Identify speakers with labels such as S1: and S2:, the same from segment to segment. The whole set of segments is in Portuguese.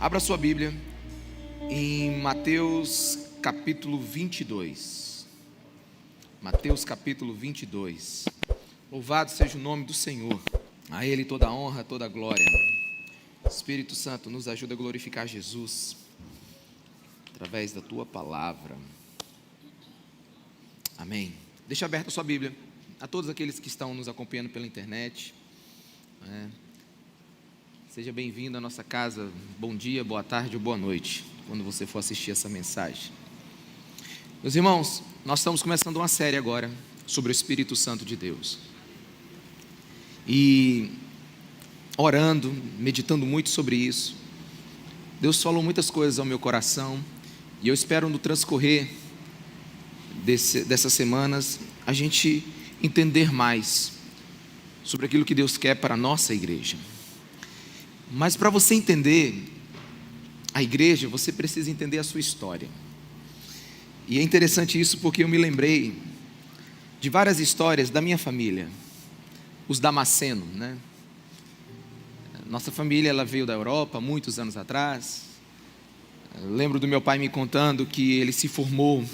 S1: Abra sua Bíblia em Mateus capítulo 22. Mateus capítulo 22. Louvado seja o nome do Senhor. A Ele toda a honra, toda a glória. Espírito Santo, nos ajuda a glorificar Jesus através da Tua palavra. Amém. Deixa aberta a sua Bíblia. A todos aqueles que estão nos acompanhando pela internet, seja bem-vindo à nossa casa. Bom dia, boa tarde ou boa noite, quando você for assistir essa mensagem. Meus irmãos, nós estamos começando uma série agora sobre o Espírito Santo de Deus. E orando, meditando muito sobre isso, Deus falou muitas coisas ao meu coração. E eu espero no transcorrer dessas semanas a gente entender mais sobre aquilo que Deus quer para a nossa igreja. Mas para você entender a igreja, você precisa entender a sua história. E é interessante isso porque eu me lembrei de várias histórias da minha família, os Damasceno, né? Nossa família, ela veio da Europa muitos anos atrás. Eu lembro do meu pai me contando que ele se formou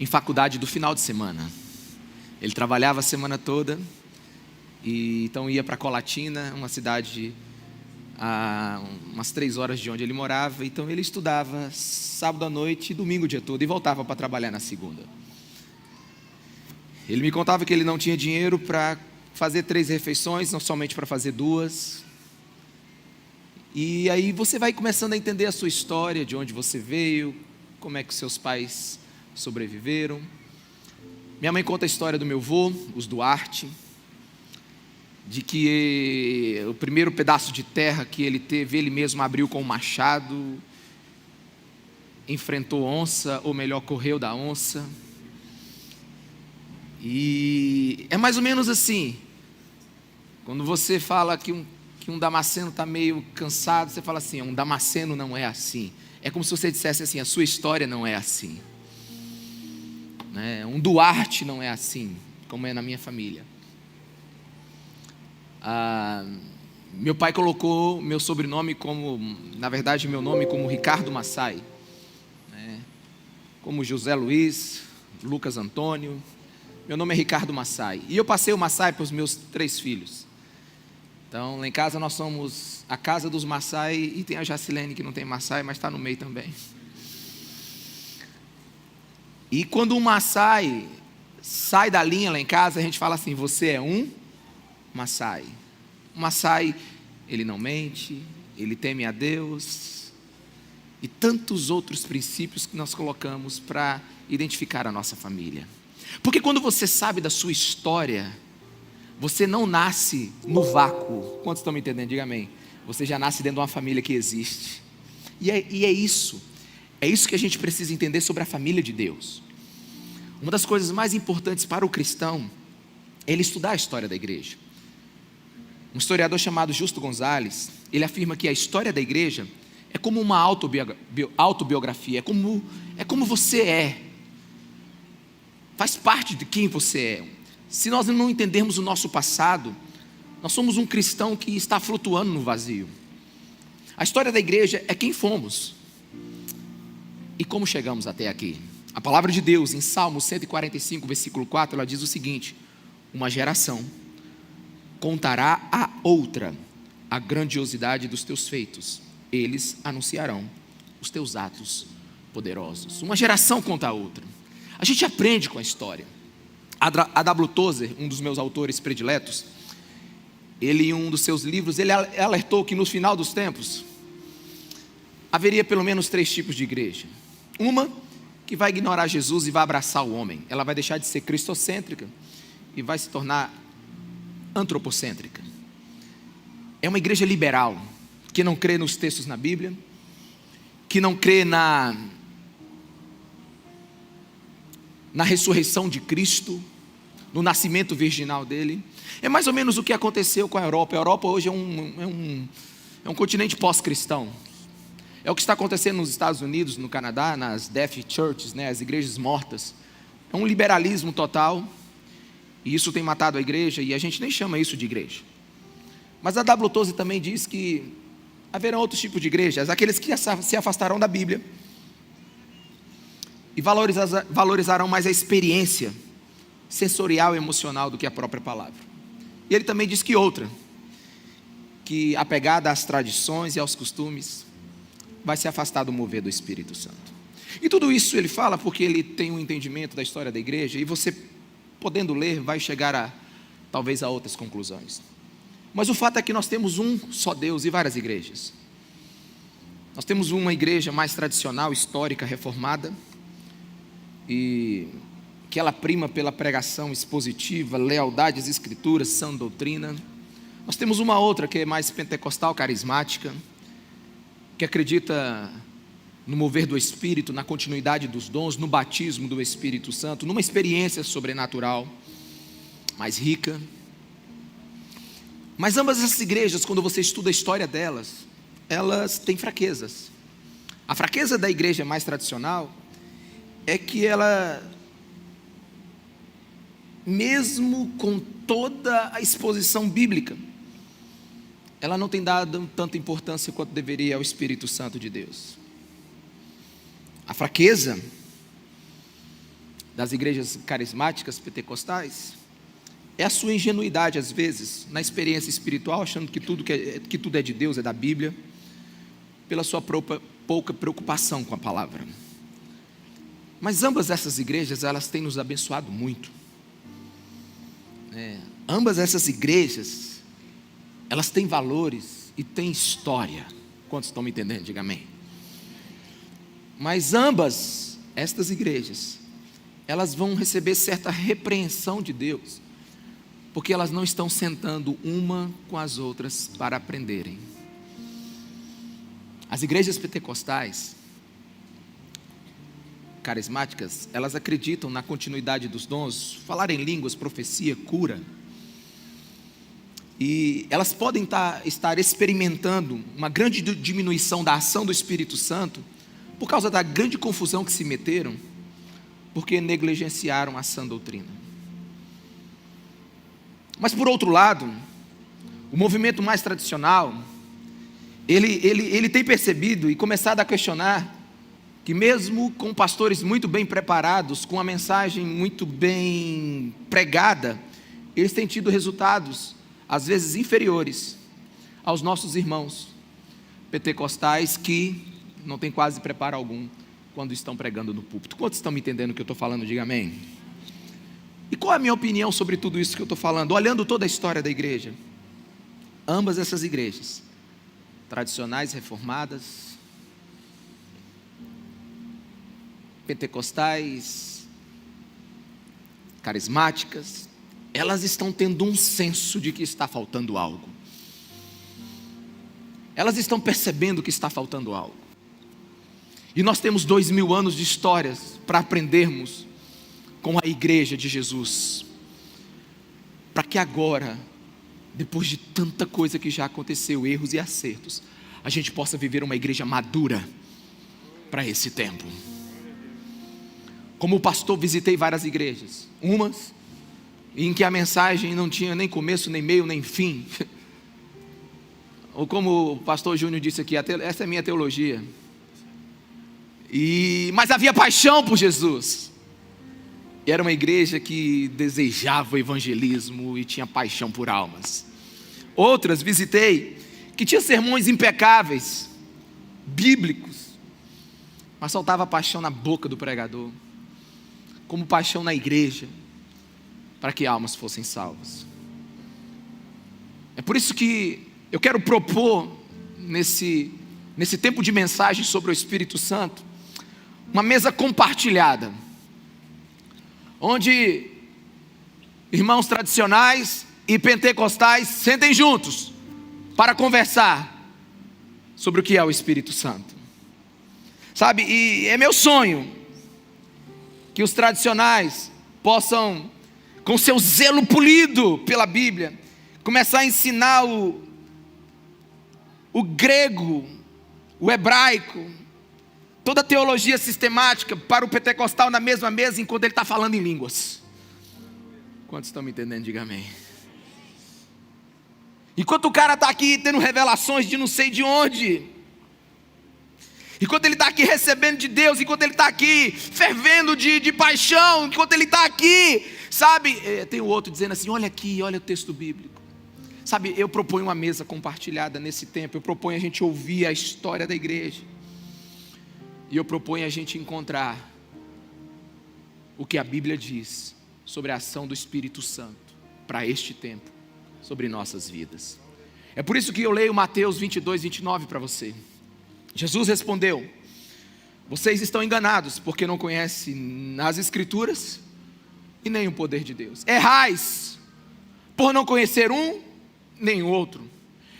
S1: em faculdade do final de semana. Ele trabalhava a semana toda e então ia para Colatina, uma cidade a umas 3 horas de onde ele morava. Então ele estudava sábado à noite e domingo o dia todo e voltava para trabalhar na segunda. Ele me contava que ele não tinha dinheiro para fazer 3 refeições, não somente para fazer 2. E aí você vai começando a entender a sua história, de onde você veio, como é que seus pais sobreviveram. Minha mãe conta a história do meu avô, os Duarte, de que o primeiro pedaço de terra que ele teve, ele mesmo abriu com um machado, enfrentou onça, ou melhor, correu da onça. E é mais ou menos assim, quando você fala que um Damasceno está meio cansado, você fala assim, um Damasceno não é assim. É como se você dissesse assim, a sua história não é assim. Um Duarte não é assim, como é na minha família. Meu pai colocou meu sobrenome como, na verdade meu nome como Ricardo Massai, como José Luiz, Lucas Antônio. Meu nome é Ricardo Massai, e eu passei o Massai para os meus 3 filhos. Então lá em casa nós somos a casa dos Massai, e tem a Jacilene que não tem Massai, mas está no meio também. E quando um Massai sai da linha lá em casa, a gente fala assim, você é um Massai. O Massai, ele não mente, ele teme a Deus, e tantos outros princípios que nós colocamos para identificar a nossa família. Porque quando você sabe da sua história, você não nasce no vácuo. Quantos estão me entendendo? Diga amém. Você já nasce dentro de uma família que existe. E é isso que a gente precisa entender sobre a família de Deus. Uma das coisas mais importantes para o cristão é ele estudar a história da igreja. Um historiador chamado Justo Gonzalez, ele afirma que a história da igreja é como uma autobiografia, é como você é, faz parte de quem você é. Se nós não entendermos o nosso passado, nós somos um cristão que está flutuando no vazio. A história da igreja é quem fomos e como chegamos até aqui. A palavra de Deus em Salmo 145, versículo 4, ela diz o seguinte: uma geração contará a outra a grandiosidade dos teus feitos, eles anunciarão os teus atos poderosos. Uma geração conta a outra. A gente aprende com a história. A W. Tozer, um dos meus autores prediletos, ele em um dos seus livros, ele alertou que no final dos tempos haveria pelo menos 3 tipos de igreja. Uma que vai ignorar Jesus e vai abraçar o homem. Ela vai deixar de ser cristocêntrica e vai se tornar antropocêntrica. É uma igreja liberal, que não crê nos textos na Bíblia, que não crê na ressurreição de Cristo, no nascimento virginal dele. É mais ou menos o que aconteceu com a Europa. A Europa hoje é um continente pós-cristão. É o que está acontecendo nos Estados Unidos, no Canadá, nas death churches, as igrejas mortas. É um liberalismo total, e isso tem matado a igreja, e a gente nem chama isso de igreja. Mas a W. Tozer também diz que haverão outros tipos de igrejas, aqueles que se afastarão da Bíblia e valorizarão mais a experiência sensorial e emocional do que a própria palavra. E ele também diz que outra, que apegada às tradições e aos costumes, vai se afastar do mover do Espírito Santo. E tudo isso ele fala porque ele tem um entendimento da história da igreja, e você, podendo ler, vai chegar talvez a outras conclusões. Mas o fato é que nós temos um só Deus e várias igrejas. Nós temos uma igreja mais tradicional, histórica, reformada, e que ela prima pela pregação expositiva, lealdade às escrituras, sã doutrina. Nós temos uma outra que é mais pentecostal, carismática, que acredita no mover do Espírito, na continuidade dos dons, no batismo do Espírito Santo, numa experiência sobrenatural, mais rica. Mas ambas essas igrejas, quando você estuda a história delas, elas têm fraquezas. A fraqueza da igreja mais tradicional é que ela, mesmo com toda a exposição bíblica, ela não tem dado tanta importância quanto deveria ao Espírito Santo de Deus. A fraqueza das igrejas carismáticas pentecostais é a sua ingenuidade, às vezes, na experiência espiritual, achando que tudo é de Deus, é da Bíblia, pela sua pouca preocupação com a palavra. Mas ambas essas igrejas, elas têm nos abençoado muito. Ambas essas igrejas, elas têm valores e têm história. Quantos estão me entendendo? Diga amém. Mas ambas estas igrejas, elas vão receber certa repreensão de Deus, porque elas não estão sentando uma com as outras para aprenderem. As igrejas pentecostais, carismáticas, elas acreditam na continuidade dos dons, falar em línguas, profecia, cura. E elas podem estar experimentando uma grande diminuição da ação do Espírito Santo, por causa da grande confusão que se meteram, porque negligenciaram a sã doutrina. Mas por outro lado, o movimento mais tradicional, ele tem percebido e começado a questionar, que mesmo com pastores muito bem preparados, com a mensagem muito bem pregada, eles têm tido resultados, às vezes inferiores, aos nossos irmãos pentecostais, que não têm quase preparo algum, quando estão pregando no púlpito. Quantos estão me entendendo o que eu estou falando? Diga amém. E qual é a minha opinião sobre tudo isso que eu estou falando? Olhando toda a história da igreja, ambas essas igrejas, tradicionais, reformadas, pentecostais, carismáticas, elas estão tendo um senso de que está faltando algo. Elas estão percebendo que está faltando algo. E nós temos 2000 anos de histórias para aprendermos com a igreja de Jesus, para que agora, depois de tanta coisa que já aconteceu, erros e acertos, a gente possa viver uma igreja madura para esse tempo. Como pastor, visitei várias igrejas, umas em que a mensagem não tinha nem começo, nem meio, nem fim, ou como o pastor Júnior disse aqui, essa é a minha teologia, mas havia paixão por Jesus, e era uma igreja que desejava o evangelismo e tinha paixão por almas. Outras visitei, que tinha sermões impecáveis, bíblicos, mas faltava paixão na boca do pregador, como paixão na igreja, para que almas fossem salvas. É por isso que eu quero propor, nesse tempo de mensagem sobre o Espírito Santo, uma mesa compartilhada, onde irmãos tradicionais e pentecostais sentem juntos, para conversar sobre o que é o Espírito Santo. Sabe, e é meu sonho, que os tradicionais possam, com seu zelo polido pela Bíblia, começar a ensinar o grego, o hebraico, toda a teologia sistemática para o pentecostal na mesma mesa, enquanto ele está falando em línguas. Quantos estão me entendendo? Diga amém. Enquanto o cara está aqui tendo revelações de não sei de onde, enquanto ele está aqui recebendo de Deus, enquanto ele está aqui fervendo de paixão, enquanto ele está aqui, sabe, tem o outro dizendo assim, olha aqui, olha o texto bíblico. Sabe, eu proponho uma mesa compartilhada nesse tempo, eu proponho a gente ouvir a história da igreja, e eu proponho a gente encontrar o que a Bíblia diz sobre a ação do Espírito Santo para este tempo, sobre nossas vidas. É por isso que eu leio Mateus 22, 29 para você. Jesus respondeu: vocês estão enganados, porque não conhecem as Escrituras e nem o poder de Deus. Errais por não conhecer um nem o outro.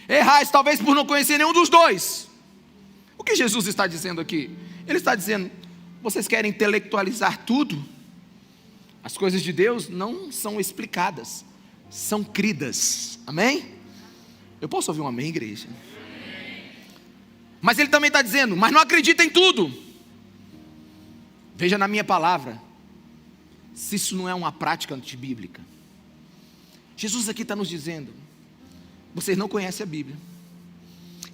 S1: Errais talvez por não conhecer nenhum dos dois. O que Jesus está dizendo aqui? Ele está dizendo, vocês querem intelectualizar tudo? As coisas de Deus não são explicadas, são cridas. Amém? Eu posso ouvir um amém, igreja? Mas ele também está dizendo, mas não acredita em tudo. Veja na minha palavra, se isso não é uma prática antibíblica. Jesus aqui está nos dizendo, vocês não conhecem a Bíblia,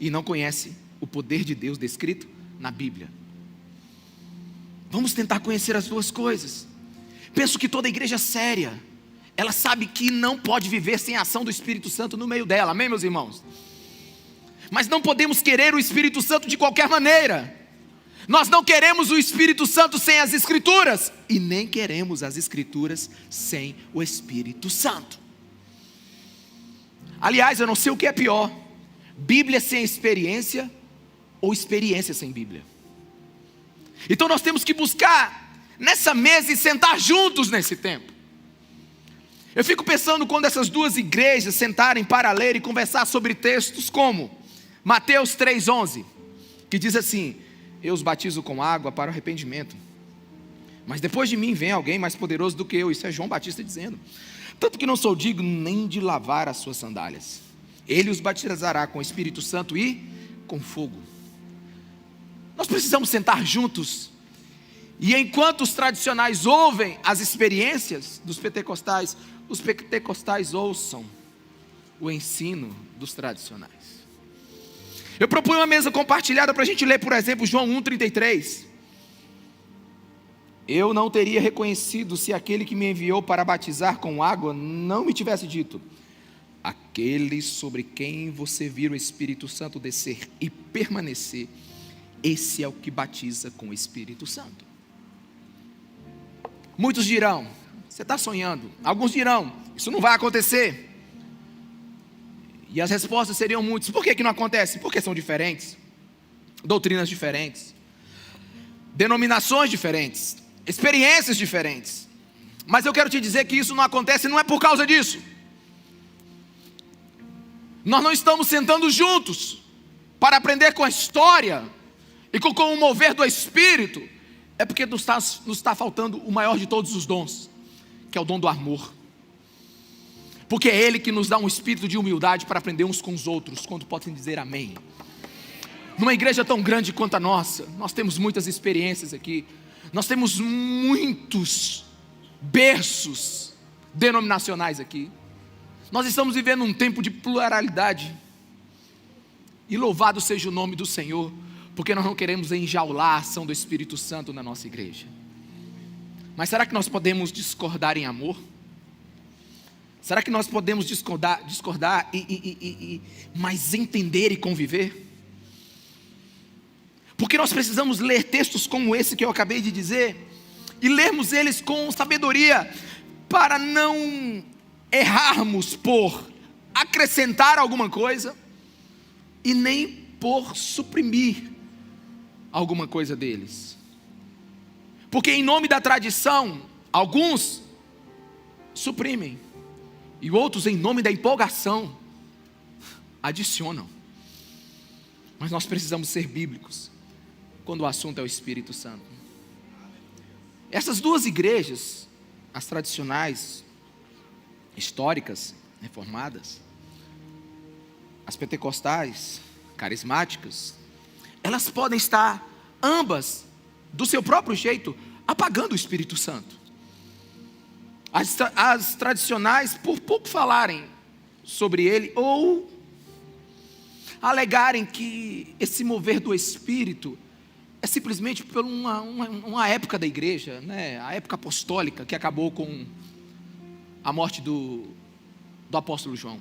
S1: e não conhecem o poder de Deus descrito na Bíblia. Vamos tentar conhecer as duas coisas. Penso que toda igreja séria, ela sabe que não pode viver sem a ação do Espírito Santo no meio dela, amém, meus irmãos? Mas não podemos querer o Espírito Santo de qualquer maneira. Nós não queremos o Espírito Santo sem as Escrituras, e nem queremos as Escrituras sem o Espírito Santo. Aliás, eu não sei o que é pior, Bíblia sem experiência, ou experiência sem Bíblia. Então nós temos que buscar nessa mesa e sentar juntos nesse tempo. Eu fico pensando quando essas duas igrejas sentarem para ler e conversar sobre textos como Mateus 3,11, que diz assim, eu os batizo com água para o arrependimento, mas depois de mim vem alguém mais poderoso do que eu. Isso é João Batista dizendo, tanto que não sou digno nem de lavar as suas sandálias. Ele os batizará com o Espírito Santo e com fogo. Nós precisamos sentar juntos, e enquanto os tradicionais ouvem as experiências dos pentecostais, os pentecostais ouçam o ensino dos tradicionais. Eu proponho uma mesa compartilhada para a gente ler, por exemplo, João 1,33. Eu não teria reconhecido se aquele que me enviou para batizar com água não me tivesse dito, aquele sobre quem você vira o Espírito Santo descer e permanecer, esse é o que batiza com o Espírito Santo. Muitos dirão, você está sonhando. Alguns dirão, isso não vai acontecer. E as respostas seriam muitas. Por que não acontece? Porque são diferentes, doutrinas diferentes, denominações diferentes, experiências diferentes. Mas eu quero te dizer que isso não acontece, não é por causa disso. Nós não estamos sentando juntos para aprender com a história e com o mover do Espírito. É porque nos está faltando o maior de todos os dons, que é o dom do amor. Porque é Ele que nos dá um espírito de humildade para aprender uns com os outros. Quando podem dizer amém? Numa igreja tão grande quanto a nossa, nós temos muitas experiências aqui. Nós temos muitos berços denominacionais aqui. Nós estamos vivendo um tempo de pluralidade. E louvado seja o nome do Senhor, porque nós não queremos enjaular a ação do Espírito Santo na nossa igreja. Mas será que nós podemos discordar em amor? Será que nós podemos discordar mas entender e conviver? Porque nós precisamos ler textos como esse que eu acabei de dizer, e lermos eles com sabedoria, para não errarmos por acrescentar alguma coisa, e nem por suprimir alguma coisa deles. Porque em nome da tradição, alguns suprimem, e outros em nome da empolgação adicionam. Mas nós precisamos ser bíblicos quando o assunto é o Espírito Santo. Essas duas igrejas, as tradicionais, históricas, reformadas, as pentecostais, carismáticas, elas podem estar ambas, do seu próprio jeito, apagando o Espírito Santo. As tradicionais, por pouco falarem sobre ele, ou alegarem que esse mover do Espírito é simplesmente por uma época da igreja, né? A época apostólica que acabou com a morte do apóstolo João.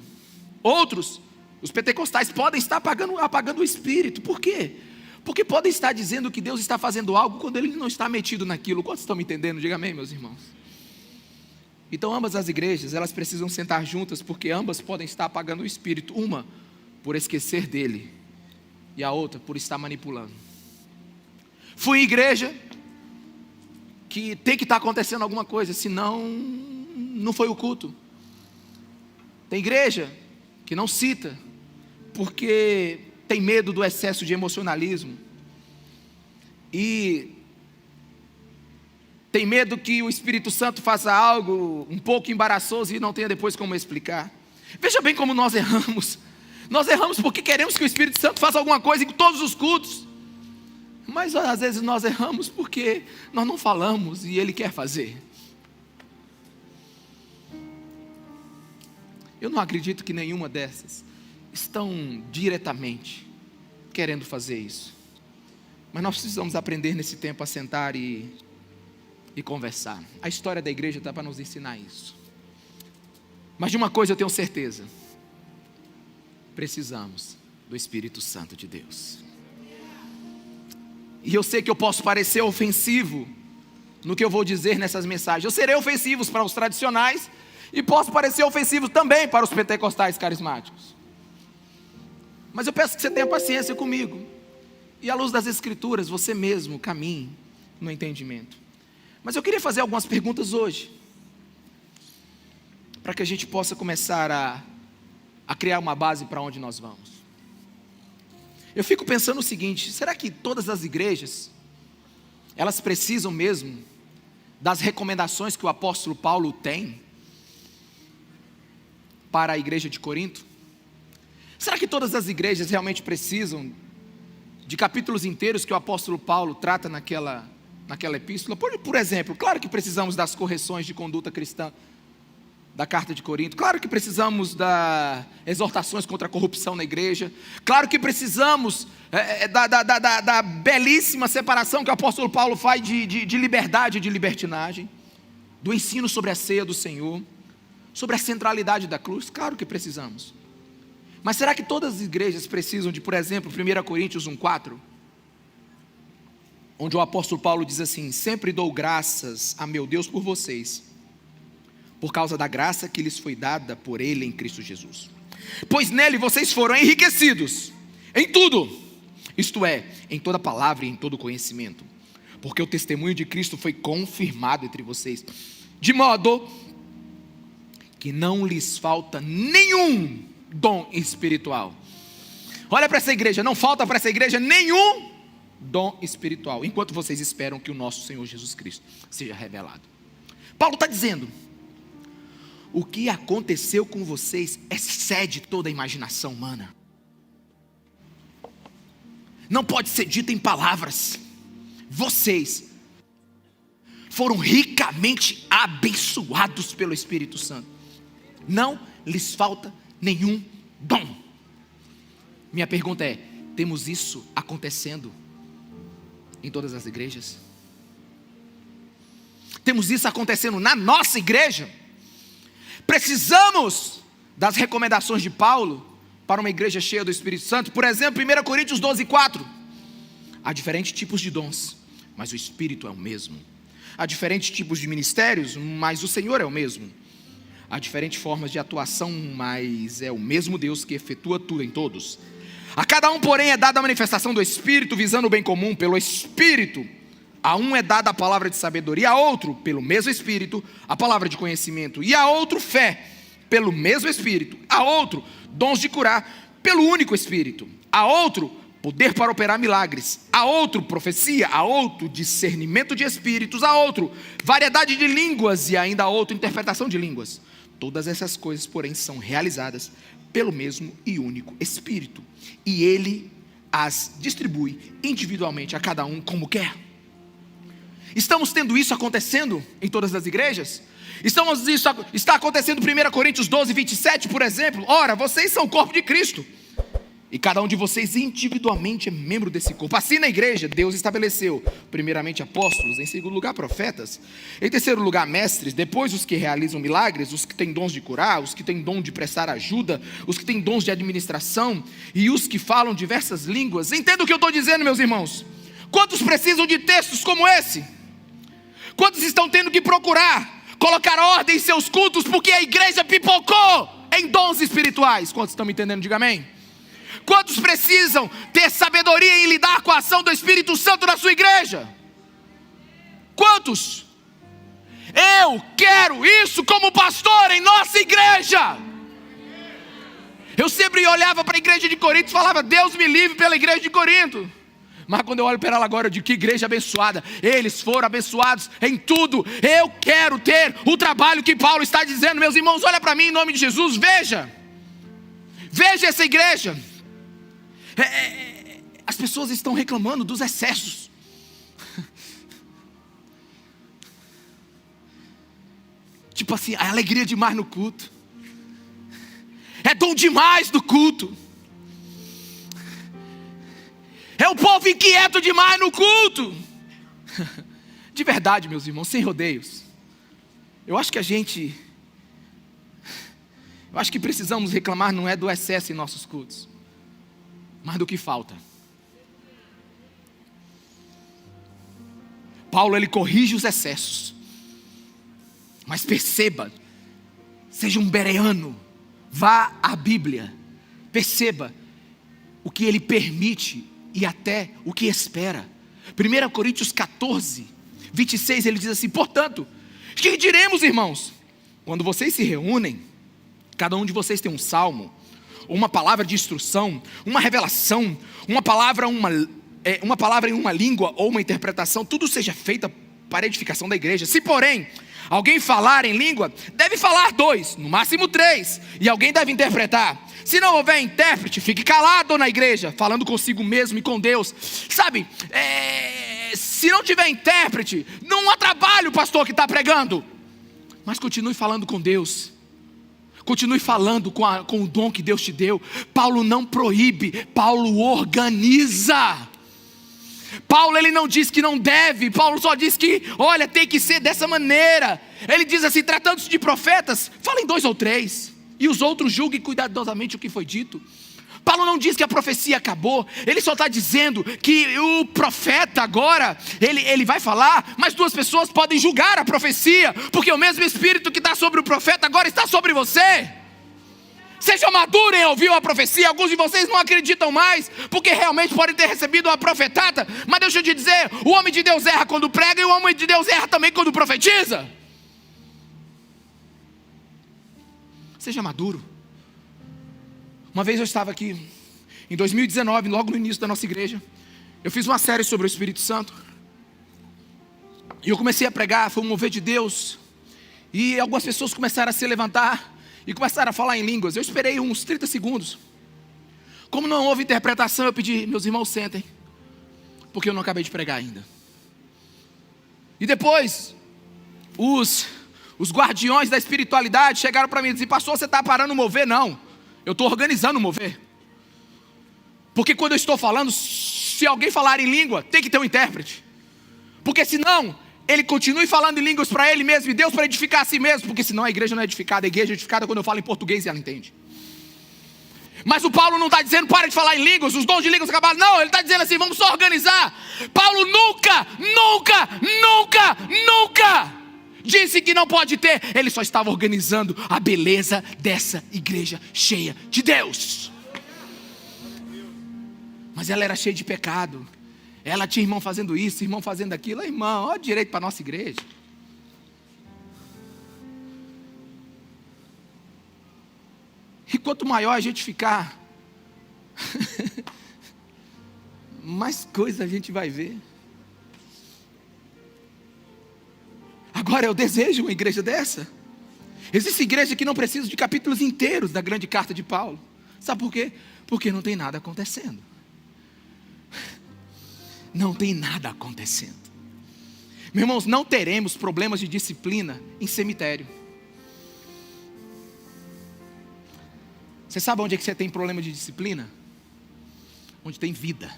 S1: Outros, os pentecostais, podem estar apagando o Espírito. Por quê? Porque podem estar dizendo que Deus está fazendo algo quando Ele não está metido naquilo. Quantos estão me entendendo? Diga amém, meus irmãos. Então ambas as igrejas, elas precisam sentar juntas, porque ambas podem estar apagando o Espírito. Uma por esquecer dele, e a outra por estar manipulando. Fui em igreja que tem que estar acontecendo alguma coisa, senão não foi o culto. Tem igreja que não cita, porque tem medo do excesso de emocionalismo, e tem medo que o Espírito Santo faça algo um pouco embaraçoso e não tenha depois como explicar. Veja bem como nós erramos. Nós erramos porque queremos que o Espírito Santo faça alguma coisa em todos os cultos, mas às vezes nós erramos porque nós não falamos e Ele quer fazer. Eu não acredito que nenhuma dessas estão diretamente querendo fazer isso, mas nós precisamos aprender nesse tempo a sentar e conversar. A história da igreja está para nos ensinar isso. Mas de uma coisa eu tenho certeza: precisamos do Espírito Santo de Deus. E eu sei que eu posso parecer ofensivo no que eu vou dizer nessas mensagens. Eu serei ofensivo para os tradicionais e posso parecer ofensivo também para os pentecostais carismáticos. Mas eu peço que você tenha paciência comigo, e à luz das Escrituras você mesmo caminhe no entendimento. Mas eu queria fazer algumas perguntas hoje, para que a gente possa começar a criar uma base para onde nós vamos. Eu fico pensando o seguinte: será que todas as igrejas, elas precisam mesmo das recomendações que o apóstolo Paulo tem para a igreja de Corinto? Será que todas as igrejas realmente precisam de capítulos inteiros que o apóstolo Paulo trata naquela epístola? Por exemplo, claro que precisamos das correções de conduta cristã da carta de Corinto, claro que precisamos das exortações contra a corrupção na igreja, claro que precisamos da belíssima separação que o apóstolo Paulo faz de liberdade e de libertinagem, do ensino sobre a ceia do Senhor, sobre a centralidade da cruz. Claro que precisamos. Mas será que todas as igrejas precisam de, por exemplo, 1 Coríntios 1,4? Onde o apóstolo Paulo diz assim: sempre dou graças a meu Deus por vocês, por causa da graça que lhes foi dada por Ele em Cristo Jesus. Pois nele vocês foram enriquecidos em tudo, isto é, em toda palavra e em todo conhecimento, porque o testemunho de Cristo foi confirmado entre vocês, de modo que não lhes falta nenhum dom espiritual. Olha para essa igreja, não falta para essa igreja nenhum dom espiritual, enquanto vocês esperam que o nosso Senhor Jesus Cristo seja revelado. Paulo está dizendo: o que aconteceu com vocês excede toda a imaginação humana. Não pode ser dito em palavras. Vocês foram ricamente abençoados pelo Espírito Santo. Não lhes falta nenhum dom. Minha pergunta é: temos isso acontecendo em todas as igrejas? Temos isso acontecendo na nossa igreja? Precisamos das recomendações de Paulo para uma igreja cheia do Espírito Santo. Por exemplo, 1 Coríntios 12,4. Há diferentes tipos de dons, mas o Espírito é o mesmo. Há diferentes tipos de ministérios, mas o Senhor é o mesmo. Há diferentes formas de atuação, mas é o mesmo Deus que efetua tudo em todos. A cada um, porém, é dada a manifestação do Espírito, visando o bem comum pelo Espírito. A um é dada a palavra de sabedoria, a outro, pelo mesmo Espírito, a palavra de conhecimento, e a outro, fé, pelo mesmo Espírito, a outro, dons de curar, pelo único Espírito, a outro, poder para operar milagres, a outro, profecia, a outro, discernimento de espíritos, a outro, variedade de línguas, e ainda a outro, interpretação de línguas. Todas essas coisas, porém, são realizadas pelo mesmo e único Espírito, e Ele as distribui individualmente a cada um como quer. Estamos tendo isso acontecendo em todas as igrejas? Está acontecendo em 1 Coríntios 12, 27, por exemplo. Ora, vocês são o corpo de Cristo, E cada um de vocês individualmente é membro desse corpo. Assim na igreja, Deus estabeleceu, primeiramente apóstolos, em segundo lugar profetas, em terceiro lugar mestres, depois os que realizam milagres, os que têm dons de curar, os que têm dom de prestar ajuda, os que têm dons de administração e os que falam diversas línguas. Entenda o que eu estou dizendo, meus irmãos. Quantos precisam de textos como esse? Quantos estão tendo que procurar colocar ordem em seus cultos porque a igreja pipocou em dons espirituais? Quantos estão me entendendo? Diga amém. Quantos precisam ter sabedoria em lidar com a ação do Espírito Santo na sua igreja? Quantos? Eu quero isso como pastor em nossa igreja. Eu sempre olhava para a igreja de Corinto e falava: Deus me livre pela igreja de Corinto. Mas quando eu olho para ela agora, eu digo: que igreja abençoada. Eles foram abençoados em tudo. Eu quero ter o trabalho que Paulo está dizendo. Meus irmãos, olha para mim em nome de Jesus. Veja essa igreja. As pessoas estão reclamando dos excessos. Tipo assim, a alegria demais no culto. É dom demais no culto. É o povo inquieto demais no culto. De verdade, meus irmãos, sem rodeios. Eu acho que precisamos reclamar não é do excesso em nossos cultos, mas do que falta. Paulo, ele corrige os excessos. Mas perceba, seja um bereano, vá à Bíblia, perceba o que ele permite e até o que espera. 1 Coríntios 14, 26, ele diz assim: portanto, que diremos, irmãos? Quando vocês se reúnem, cada um de vocês tem um salmo, uma palavra de instrução, uma revelação, uma palavra em uma língua ou uma interpretação, tudo seja feita para a edificação da igreja. Se porém alguém falar em língua, deve falar 2, no máximo 3, e alguém deve interpretar. Se não houver intérprete, fique calado na igreja, falando consigo mesmo e com Deus. Sabe, se não tiver intérprete, não há trabalho, pastor, que está pregando. Mas continue falando com Deus. Continue falando com o dom que Deus te deu. Paulo não proíbe, Paulo organiza. Paulo, ele não diz que não deve. Paulo só diz que, olha, tem que ser dessa maneira. Ele diz assim: tratando-se de profetas, falem 2 ou 3, e os outros julguem cuidadosamente o que foi dito. Paulo não diz que a profecia acabou. Ele só está dizendo que o profeta agora, ele vai falar, mas 2 pessoas podem julgar a profecia, porque o mesmo Espírito que está sobre o profeta agora está sobre você. Seja maduro em ouvir uma profecia. Alguns de vocês não acreditam mais, porque realmente podem ter recebido uma profetada. Mas deixa eu te dizer, o homem de Deus erra quando prega, e o homem de Deus erra também quando profetiza. Seja maduro. Uma vez eu estava aqui, em 2019, logo no início da nossa igreja, eu fiz uma série sobre o Espírito Santo, e eu comecei a pregar, foi um mover de Deus, e algumas pessoas começaram a se levantar, e começaram a falar em línguas. Eu esperei uns 30 segundos, como não houve interpretação, eu pedi: meus irmãos, sentem, porque eu não acabei de pregar ainda. E depois, os guardiões da espiritualidade chegaram para mim e disseram: pastor, você está parando o mover? Não, eu estou organizando o mover. Porque quando eu estou falando, se alguém falar em língua, tem que ter um intérprete. Porque senão, ele continue falando em línguas para ele mesmo, e Deus para edificar a si mesmo. Porque senão a igreja não é edificada. A igreja é edificada quando eu falo em português e ela entende. Mas o Paulo não está dizendo: para de falar em línguas, os dons de línguas acabaram. Não, ele está dizendo assim: vamos só organizar. Paulo nunca disse que não pode ter. Ele só estava organizando a beleza dessa igreja cheia de Deus. Mas ela era cheia de pecado. Ela tinha irmão fazendo isso, irmão fazendo aquilo. Irmão, olha direito para a nossa igreja. E quanto maior a gente ficar, mais coisa a gente vai ver. Agora, eu desejo uma igreja dessa. Existe igreja que não precisa de capítulos inteiros da grande carta de Paulo. Sabe por quê? Porque não tem nada acontecendo. Não tem nada acontecendo. Meus irmãos, não teremos problemas de disciplina em cemitério. Você sabe onde é que você tem problema de disciplina? onde tem vida.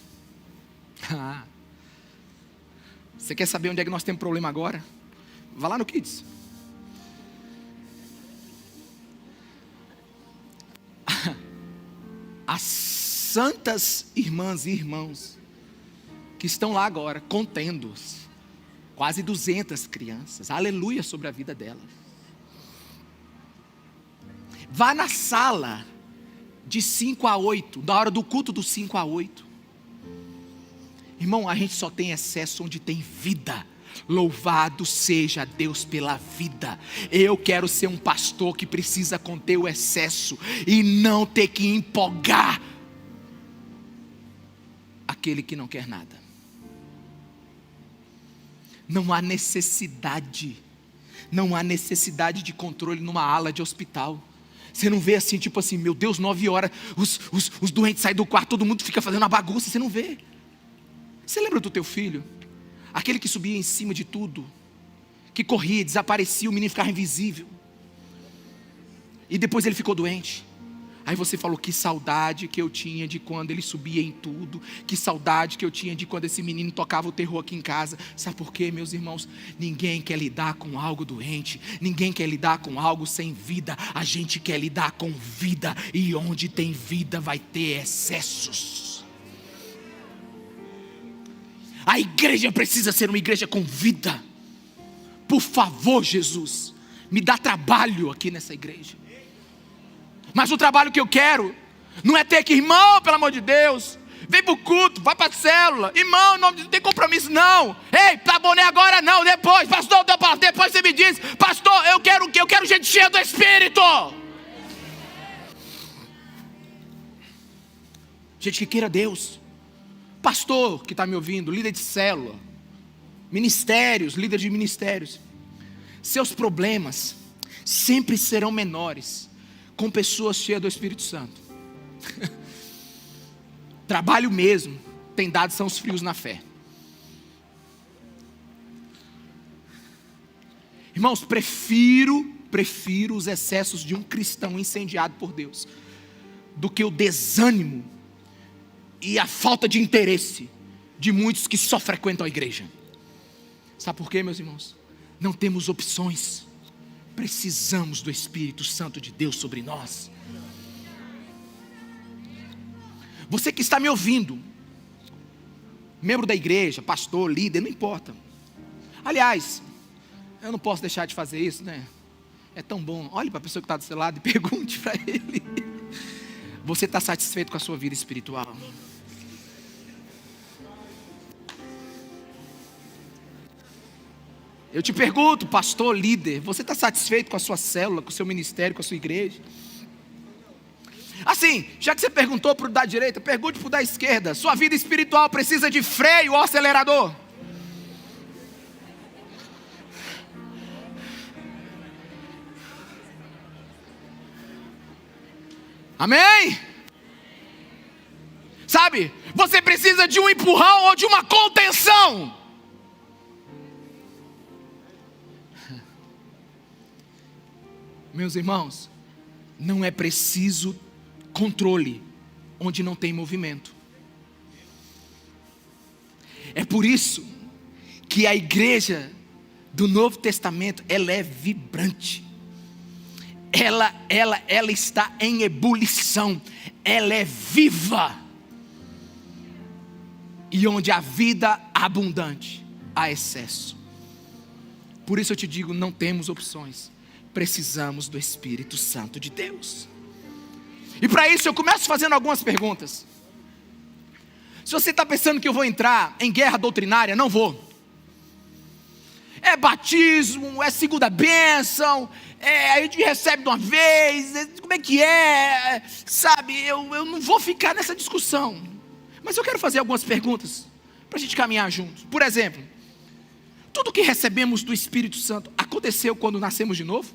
S1: Você quer saber onde é que nós temos problema agora? Vá lá no Kids. As santas irmãs e irmãos que estão lá agora, contendo-os, quase 200 crianças, aleluia sobre a vida delas. Vá na sala de 5 a 8, da hora do culto dos 5 a 8. Irmão, a gente só tem excesso onde tem vida. Louvado seja Deus pela vida. Eu quero ser um pastor que precisa conter o excesso e não ter que empolgar aquele que não quer nada. Não há necessidade de controle numa ala de hospital. Você não vê assim, tipo assim, meu Deus, 9 horas, os doentes saem do quarto, todo mundo fica fazendo uma bagunça, você não vê. Você lembra do teu filho? Aquele que subia em cima de tudo, que corria, desaparecia, o menino ficava invisível. E depois ele ficou doente. Aí você falou, que saudade que eu tinha de quando ele subia em tudo. Que saudade que eu tinha de quando esse menino tocava o terror aqui em casa. Sabe por quê, meus irmãos? Ninguém quer lidar com algo doente. Ninguém quer lidar com algo sem vida. A gente quer lidar com vida. E onde tem vida vai ter excessos. A igreja precisa ser uma igreja com vida. Por favor, Jesus, me dá trabalho aqui nessa igreja. Mas o trabalho que eu quero não é ter que, irmão, pelo amor de Deus, vem para o culto, vai para a célula, irmão, não tem compromisso não. Ei, para boné agora não, depois, pastor, depois você me diz, pastor, eu quero gente cheia do Espírito. Gente que queira Deus. Pastor que está me ouvindo, líder de célula, ministérios, líder de ministérios, seus problemas sempre serão menores com pessoas cheias do Espírito Santo. Trabalho mesmo tem dado são os frios na fé. Irmãos, prefiro os excessos de um cristão incendiado por Deus do que o desânimo e a falta de interesse de muitos que só frequentam a igreja. Sabe por quê, meus irmãos? Não temos opções. Precisamos do Espírito Santo de Deus sobre nós. Você que está me ouvindo, membro da igreja, pastor, líder, não importa. Aliás, eu não posso deixar de fazer isso, né? É tão bom. Olhe para a pessoa que está do seu lado e pergunte para ele: você está satisfeito com a sua vida espiritual? Eu te pergunto, pastor, líder, você está satisfeito com a sua célula, com o seu ministério, com a sua igreja? Assim, já que você perguntou para o da direita, pergunte para o da esquerda. Sua vida espiritual precisa de freio ou acelerador? Amém? Sabe, você precisa de um empurrão ou de uma contenção. Meus irmãos, não é preciso controle onde não tem movimento. É por isso que a igreja do Novo Testamento, ela é vibrante. Ela está em ebulição. Ela é viva. E onde há vida abundante, há excesso. Por isso eu te digo, não temos opções. Precisamos do Espírito Santo de Deus. E para isso eu começo fazendo algumas perguntas. Se você está pensando que eu vou entrar em guerra doutrinária, não vou. É batismo, é segunda bênção, a gente recebe de uma vez, como é que é? Sabe, eu não vou ficar nessa discussão. Mas eu quero fazer algumas perguntas para a gente caminhar juntos. Por exemplo, tudo que recebemos do Espírito Santo aconteceu quando nascemos de novo?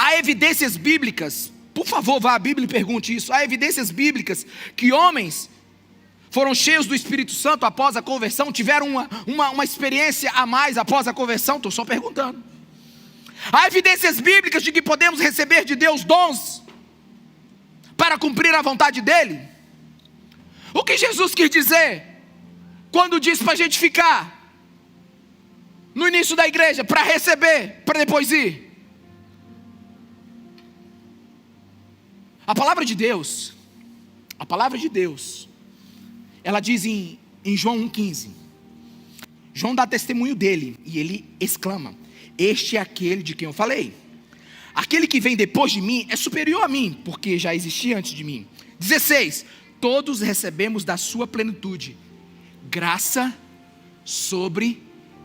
S1: Há evidências bíblicas, por favor, vá à Bíblia e pergunte isso. Há evidências bíblicas que homens foram cheios do Espírito Santo após a conversão, tiveram uma experiência a mais após a conversão? Estou só perguntando. Há evidências bíblicas de que podemos receber de Deus dons para cumprir a vontade dele? O que Jesus quis dizer quando disse para a gente ficar no início da igreja, para receber, para depois ir? A palavra de Deus, ela diz em João 1,15, João dá testemunho dele, e ele exclama: este é aquele de quem eu falei. Aquele que vem depois de mim é superior a mim, porque já existia antes de mim. 16, todos recebemos da sua plenitude, graça sobre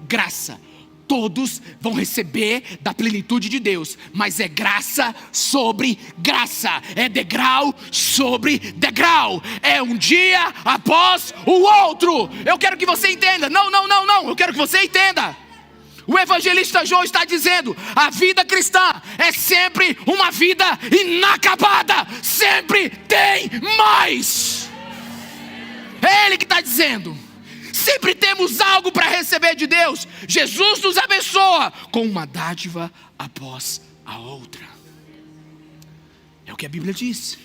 S1: graça. Todos vão receber da plenitude de Deus, mas é graça sobre graça, é degrau sobre degrau, é um dia após o outro. Eu quero que você entenda, não, eu quero que você entenda. O evangelista João está dizendo: a vida cristã é sempre uma vida inacabada, sempre tem mais. É Ele que está dizendo. Sempre temos algo para receber de Deus. Jesus nos abençoa com uma dádiva após a outra. É o que a Bíblia diz.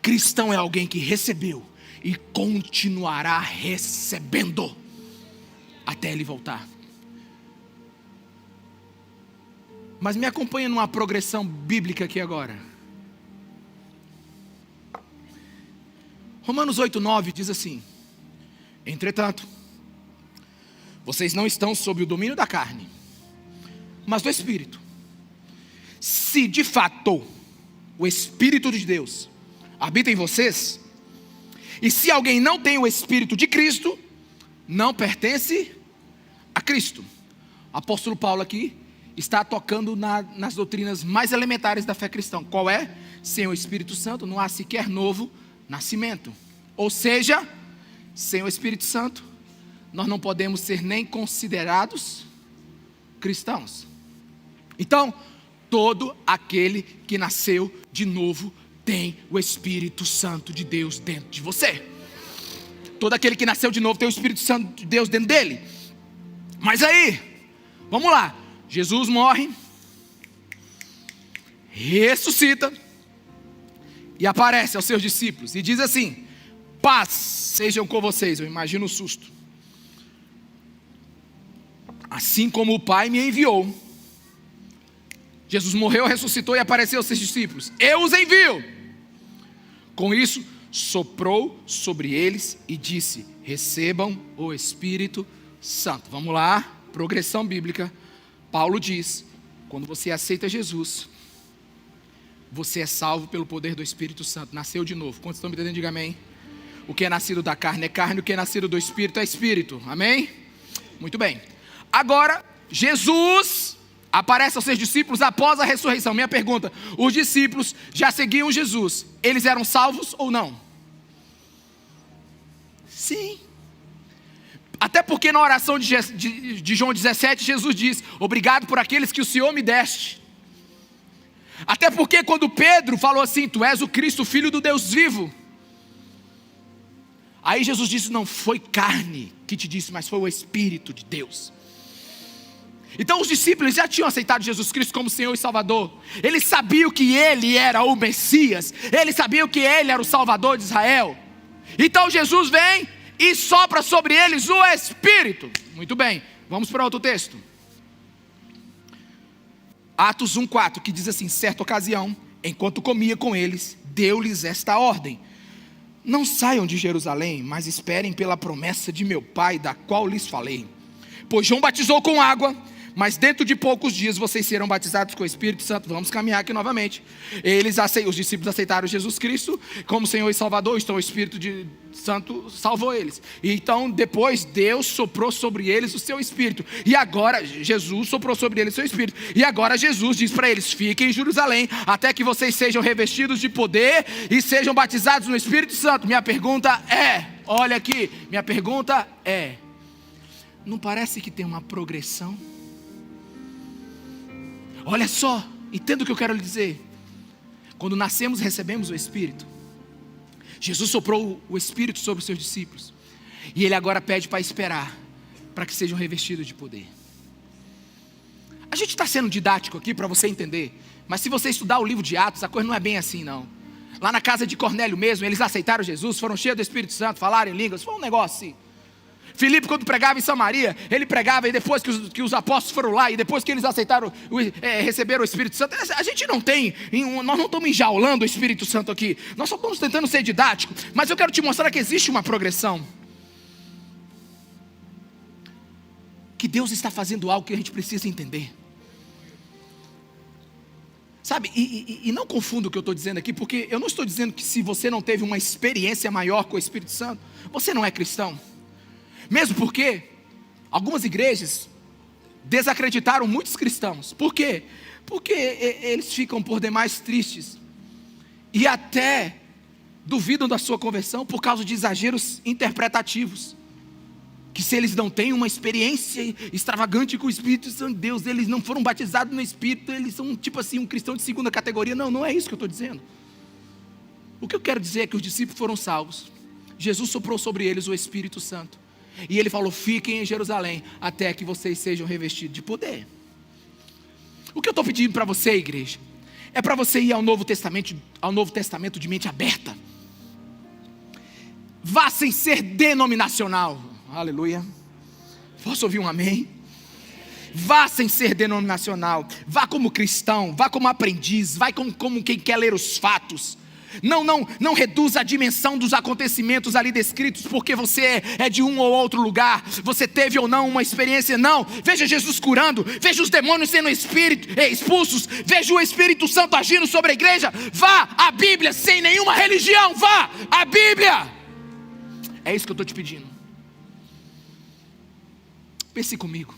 S1: Cristão é alguém que recebeu e continuará recebendo até Ele voltar. Mas me acompanha numa progressão bíblica aqui agora. Romanos 8,9 diz assim: entretanto, vocês não estão sob o domínio da carne, mas do Espírito. Se de fato o Espírito de Deus habita em vocês, e se alguém não tem o Espírito de Cristo, não pertence a Cristo. O apóstolo Paulo aqui está tocando nas doutrinas mais elementares da fé cristã. Qual é? Sem o Espírito Santo não há sequer novo nascimento. Ou seja, sem o Espírito Santo, nós não podemos ser nem considerados cristãos. Então, todo aquele que nasceu de novo tem o Espírito Santo de Deus dentro de você. Todo aquele que nasceu de novo tem o Espírito Santo de Deus dentro dele. Mas aí, vamos lá. Jesus morre, ressuscita e aparece aos seus discípulos e diz assim: paz sejam com vocês. Eu imagino o susto. Assim como o Pai me enviou. Jesus morreu, ressuscitou e apareceu aos seus discípulos. Eu os envio. Com isso, soprou sobre eles e disse: recebam o Espírito Santo. Vamos lá, progressão bíblica. Paulo diz: quando você aceita Jesus, você é salvo pelo poder do Espírito Santo. Nasceu de novo. Quantos estão me entendendo? Diga amém. O que é nascido da carne é carne, o que é nascido do Espírito é Espírito. Amém? Muito bem. Agora, Jesus aparece aos seus discípulos após a ressurreição. Minha pergunta: os discípulos já seguiam Jesus, eles eram salvos ou não? Sim. Até porque na oração de João 17, Jesus diz: obrigado por aqueles que o Senhor me deste. Até porque quando Pedro falou assim: tu és o Cristo, filho do Deus vivo. Aí Jesus disse: não foi carne que te disse, mas foi o Espírito de Deus. Então os discípulos já tinham aceitado Jesus Cristo como Senhor e Salvador. Eles sabiam que Ele era o Messias. Eles sabiam que Ele era o Salvador de Israel. Então Jesus vem e sopra sobre eles o Espírito. Muito bem, vamos para outro texto. Atos 1,4, que diz assim: certa ocasião, enquanto comia com eles, deu-lhes esta ordem: não saiam de Jerusalém, mas esperem pela promessa de meu Pai, da qual lhes falei. Pois João batizou com água, mas dentro de poucos dias vocês serão batizados com o Espírito Santo. Vamos caminhar aqui novamente. Os discípulos aceitaram Jesus Cristo como Senhor e Salvador. Então o Espírito Santo salvou eles. E então depois Deus soprou sobre eles o seu Espírito. E agora Jesus soprou sobre eles o seu Espírito. E agora Jesus diz para eles: fiquem em Jerusalém até que vocês sejam revestidos de poder e sejam batizados no Espírito Santo. Minha pergunta é, olha aqui, minha pergunta é: não parece que tem uma progressão? Olha só, entenda o que eu quero lhe dizer. Quando nascemos, recebemos o Espírito. Jesus soprou o Espírito sobre os seus discípulos. E Ele agora pede para esperar, para que sejam revestidos de poder. A gente está sendo didático aqui para você entender. Mas se você estudar o livro de Atos, a coisa não é bem assim não. Lá na casa de Cornélio mesmo, eles aceitaram Jesus, foram cheios do Espírito Santo, falaram em línguas, foi um negócio assim. Filipe, quando pregava em Samaria, ele pregava, e depois que os apóstolos foram lá, e depois que eles aceitaram, receberam o Espírito Santo, a gente não tem, nós não estamos enjaulando o Espírito Santo aqui, nós só estamos tentando ser didático, mas eu quero te mostrar que existe uma progressão, que Deus está fazendo algo que a gente precisa entender, sabe, e não confunda o que eu estou dizendo aqui, porque eu não estou dizendo que se você não teve uma experiência maior com o Espírito Santo, você não é cristão. Mesmo porque algumas igrejas desacreditaram muitos cristãos. Por quê? Porque eles ficam por demais tristes e até duvidam da sua conversão por causa de exageros interpretativos. Que se eles não têm uma experiência extravagante com o Espírito Santo de Deus, eles não foram batizados no Espírito, eles são tipo assim um cristão de segunda categoria. Não, não é isso que eu estou dizendo. O que eu quero dizer é que os discípulos foram salvos. Jesus soprou sobre eles o Espírito Santo. E ele falou, fiquem em Jerusalém, até que vocês sejam revestidos de poder. O que eu estou pedindo para você, igreja, é para você ir ao Novo Testamento de mente aberta. Vá sem ser denominacional. Aleluia. Posso ouvir um amém? Vá sem ser denominacional. Vá como cristão, vá como aprendiz, vá como quem quer ler os fatos. Não reduza a dimensão dos acontecimentos ali descritos, porque você é de um ou outro lugar, você teve ou não uma experiência, não. Veja Jesus curando, veja os demônios sendo expulsos, veja o Espírito Santo agindo sobre a igreja. Vá à Bíblia, sem nenhuma religião, vá à Bíblia. É isso que eu estou te pedindo. Pense comigo,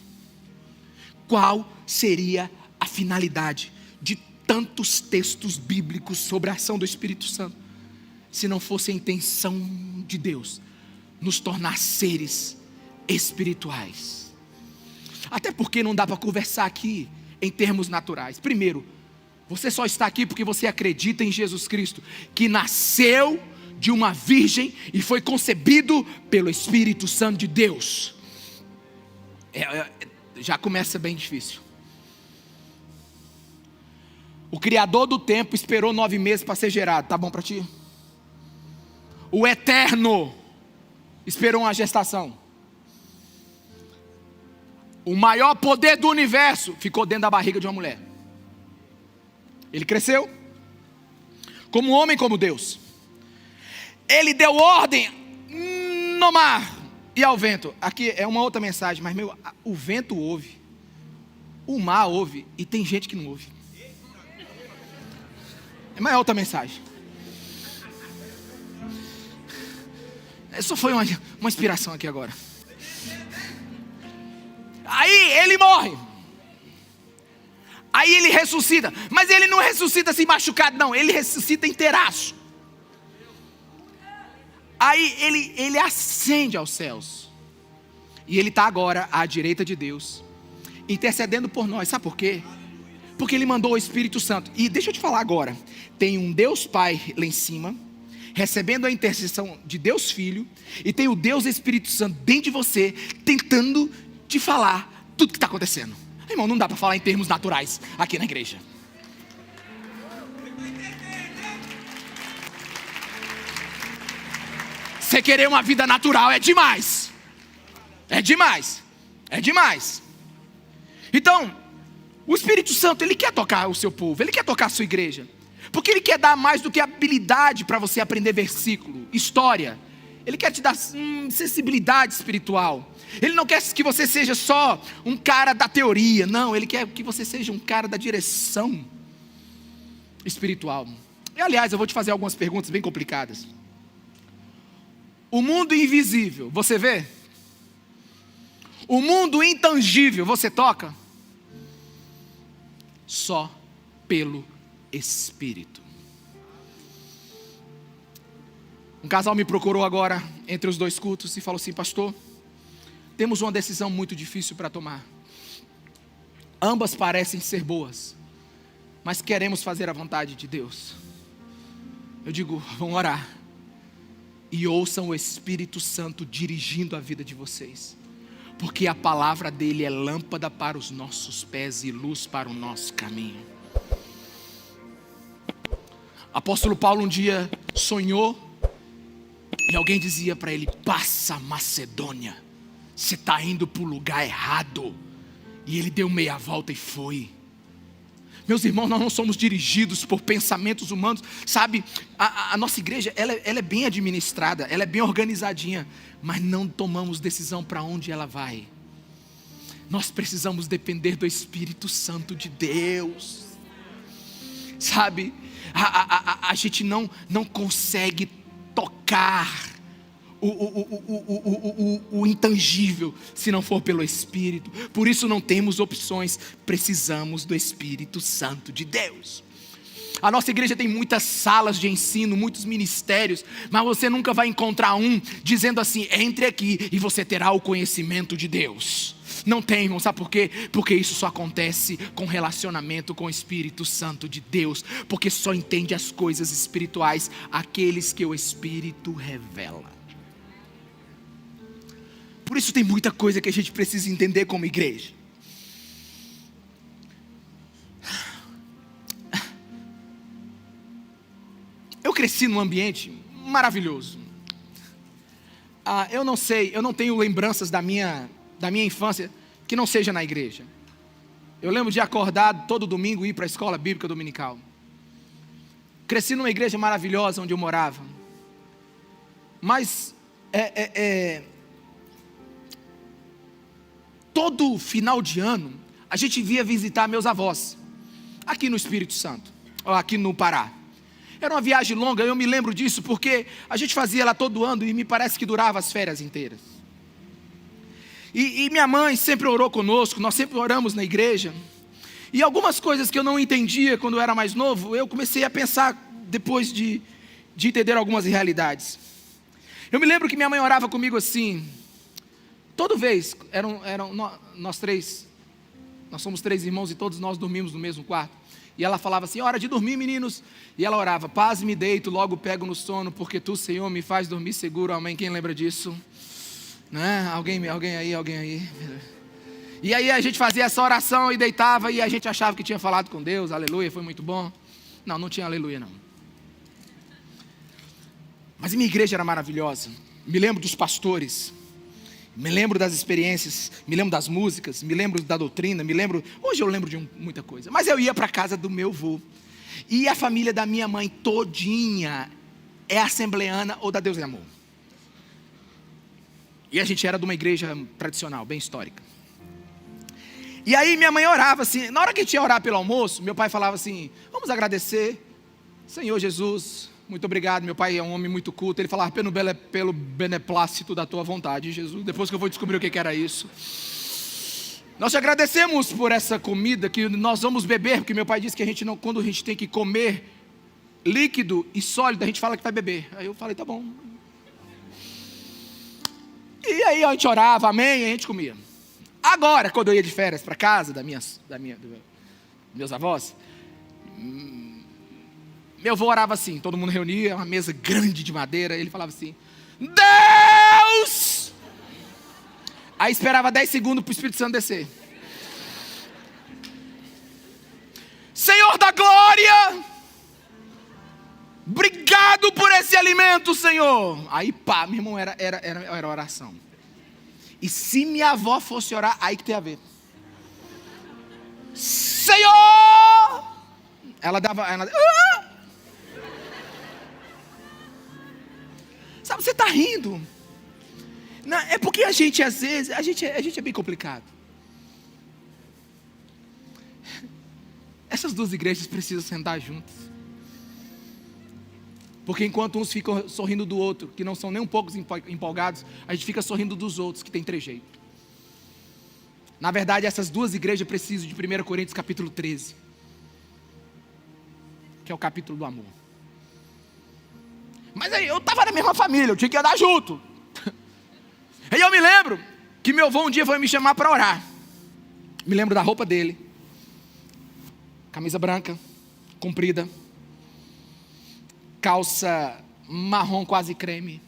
S1: qual seria a finalidade de tantos textos bíblicos sobre a ação do Espírito Santo, se não fosse a intenção de Deus nos tornar seres espirituais? Até porque não dá para conversar aqui em termos naturais. Primeiro, você só está aqui porque você acredita em Jesus Cristo, que nasceu de uma virgem e foi concebido pelo Espírito Santo de Deus. Já começa bem difícil. O Criador do tempo esperou 9 meses para ser gerado. Tá bom para ti? O Eterno esperou uma gestação. O maior poder do universo ficou dentro da barriga de uma mulher. Ele cresceu como homem, como Deus. Ele deu ordem no mar e ao vento. Aqui é uma outra mensagem, mas o vento ouve, o mar ouve, e tem gente que não ouve. Mas é outra mensagem. Só foi uma inspiração aqui agora. Aí ele morre. Aí ele ressuscita. Mas ele não ressuscita assim machucado, não. Ele ressuscita inteiraço. Aí ele ascende aos céus. E ele está agora à direita de Deus, intercedendo por nós. Sabe por quê? Porque ele mandou o Espírito Santo. E deixa eu te falar agora. Tem um Deus Pai lá em cima, recebendo a intercessão de Deus Filho, e tem o Deus Espírito Santo dentro de você, tentando te falar tudo que está acontecendo. Irmão, não dá para falar em termos naturais aqui na igreja. Você querer uma vida natural é demais. É demais. É demais. Então, o Espírito Santo, ele quer tocar o seu povo, ele quer tocar a sua igreja, porque ele quer dar mais do que habilidade para você aprender versículo, história. Ele quer te dar sensibilidade espiritual. Ele não quer que você seja só um cara da teoria, não, ele quer que você seja um cara da direção espiritual. E aliás, eu vou te fazer algumas perguntas bem complicadas. O mundo invisível, você vê? O mundo intangível, você toca? Só pelo Espírito. Um casal me procurou agora entre os 2 cultos e falou assim: pastor, temos uma decisão muito difícil para tomar. Ambas parecem ser boas, mas queremos fazer a vontade de Deus. Eu digo, vão orar e ouçam o Espírito Santo dirigindo a vida de vocês, porque a palavra dele é lâmpada para os nossos pés e luz para o nosso caminho. Apóstolo Paulo um dia sonhou e alguém dizia para ele: passa a Macedônia, você está indo para o lugar errado. E ele deu meia volta e foi. Meus irmãos, nós não somos dirigidos por pensamentos humanos, sabe? A nossa igreja, ela é bem administrada, ela é bem organizadinha, mas não tomamos decisão para onde ela vai. Nós precisamos depender do Espírito Santo de Deus, sabe? A gente não consegue tocar o intangível se não for pelo Espírito. Por isso não temos opções, precisamos do Espírito Santo de Deus. A nossa igreja tem muitas salas de ensino, muitos ministérios, mas você nunca vai encontrar um dizendo assim: entre aqui e você terá o conhecimento de Deus. Não tem, irmão, sabe por quê? Porque isso só acontece com relacionamento com o Espírito Santo de Deus, porque só entende as coisas espirituais aqueles que o Espírito revela. Por isso tem muita coisa que a gente precisa entender como igreja. Eu cresci num ambiente maravilhoso. Eu não tenho lembranças da minha infância que não seja na igreja. Eu lembro de acordar todo domingo e ir para a escola bíblica dominical. Cresci numa igreja maravilhosa onde eu morava. Mas todo final de ano a gente via visitar meus avós aqui no Espírito Santo, ou aqui no Pará. Era uma viagem longa, eu me lembro disso porque a gente fazia lá todo ano e me parece que durava as férias inteiras. E minha mãe sempre orou conosco, nós sempre oramos na igreja. E algumas coisas que eu não entendia quando eu era mais novo, eu comecei a pensar depois de entender algumas realidades. Eu me lembro que minha mãe orava comigo assim, toda vez, nós somos 3 irmãos e todos nós dormimos no mesmo quarto. E ela falava assim: hora de dormir, meninos. E ela orava: paz, me deito, logo pego no sono, porque tu, Senhor, me faz dormir seguro. Amém. Quem lembra disso? Né? Alguém aí. E aí a gente fazia essa oração e deitava, e a gente achava que tinha falado com Deus. Aleluia, foi muito bom. Não tinha aleluia não. Mas a minha igreja era maravilhosa. Me lembro dos pastores, me lembro das experiências, me lembro das músicas, me lembro da doutrina, hoje eu lembro de muita coisa. Mas eu ia para a casa do meu avô, e a família da minha mãe todinha é assembleana ou da Deus é Amor. E a gente era de uma igreja tradicional, bem histórica. E aí minha mãe orava assim, na hora que a gente ia orar pelo almoço, meu pai falava assim: vamos agradecer, Senhor Jesus, muito obrigado. Meu pai é um homem muito culto. Ele falava: pelo beneplácito da tua vontade, Jesus. Depois que eu vou descobrir o que era isso. Nós te agradecemos por essa comida que nós vamos beber, porque meu pai disse que quando a gente tem que comer líquido e sólido, a gente fala que vai beber. Aí eu falei: tá bom. E aí a gente orava, amém, e a gente comia. Agora, quando eu ia de férias para casa dos meus avós, meu avô orava assim, todo mundo reunia, uma mesa grande de madeira, ele falava assim: Deus! Aí esperava 10 segundos para o Espírito Santo descer. Senhor da glória, obrigado por esse alimento, Senhor. Aí pá, meu irmão, era oração. E se minha avó fosse orar, aí que tem a ver. Senhor! Ela dava... Sabe, você está rindo. Não, é porque a gente, às vezes, a gente é bem complicado. Essas duas igrejas precisam sentar juntas. Porque enquanto uns ficam sorrindo do outro, que não são nem um pouco empolgados, a gente fica sorrindo dos outros, que tem trejeito. Na verdade, essas duas igrejas precisam de 1 Coríntios capítulo 13, que é o capítulo do amor. Mas aí eu estava na mesma família, eu tinha que andar junto. Aí eu me lembro que meu avô um dia foi me chamar para orar. Me lembro da roupa dele, camisa branca, comprida, calça marrom quase creme,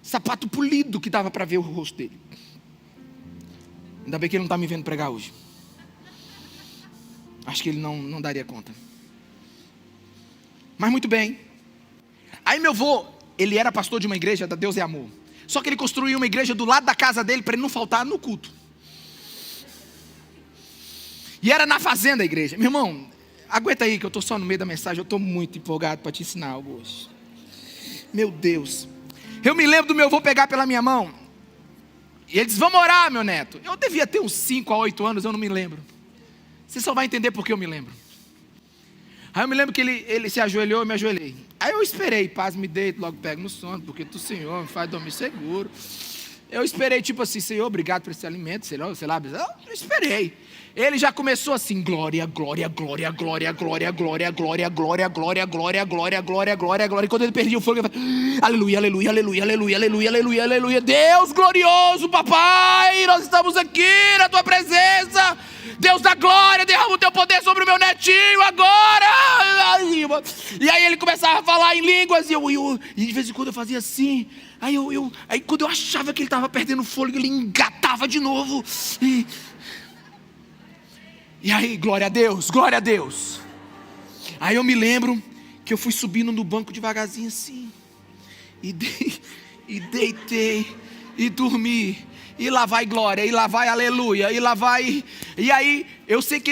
S1: sapato polido que dava para ver o rosto dele. Ainda bem que ele não está me vendo pregar hoje. Acho que ele não daria conta. Mas muito bem. Aí meu avô, ele era pastor de uma igreja da Deus é Amor. Só que ele construiu uma igreja do lado da casa dele para ele não faltar no culto. E era na fazenda a igreja. Meu irmão, aguenta aí que eu estou só no meio da mensagem. Eu estou muito empolgado para te ensinar algo hoje. Meu Deus. Eu me lembro do meu avô pegar pela minha mão. E ele disse, vamos orar, meu neto. Eu devia ter uns 5 a 8 anos, eu não me lembro. Você só vai entender porque eu me lembro. Aí eu me lembro que ele se ajoelhou e me ajoelhei. Aí eu esperei, paz, me deito, logo pego no sono, porque tu, Senhor, me faz dormir seguro. Eu esperei, tipo assim, Senhor, obrigado por esse alimento, sei lá, eu esperei. Ele já começou assim, glória, glória, glória, glória, glória, glória, glória, glória, glória, glória, glória, glória, glória, glória. E quando ele perdia o fogo, ele falava, aleluia, aleluia, aleluia, aleluia, aleluia, aleluia, aleluia. Deus glorioso, papai, nós estamos aqui na tua presença. Deus da glória, derrama o teu poder sobre o meu netinho agora. E aí ele começava a falar em línguas, e de vez em quando eu fazia assim. Aí quando eu achava que ele estava perdendo o fôlego, ele engatava de novo. E aí, glória a Deus, glória a Deus. Aí eu me lembro que eu fui subindo no banco devagarzinho assim. E deitei, e dormi. E lá vai glória, e lá vai aleluia, e lá vai. E aí, eu sei que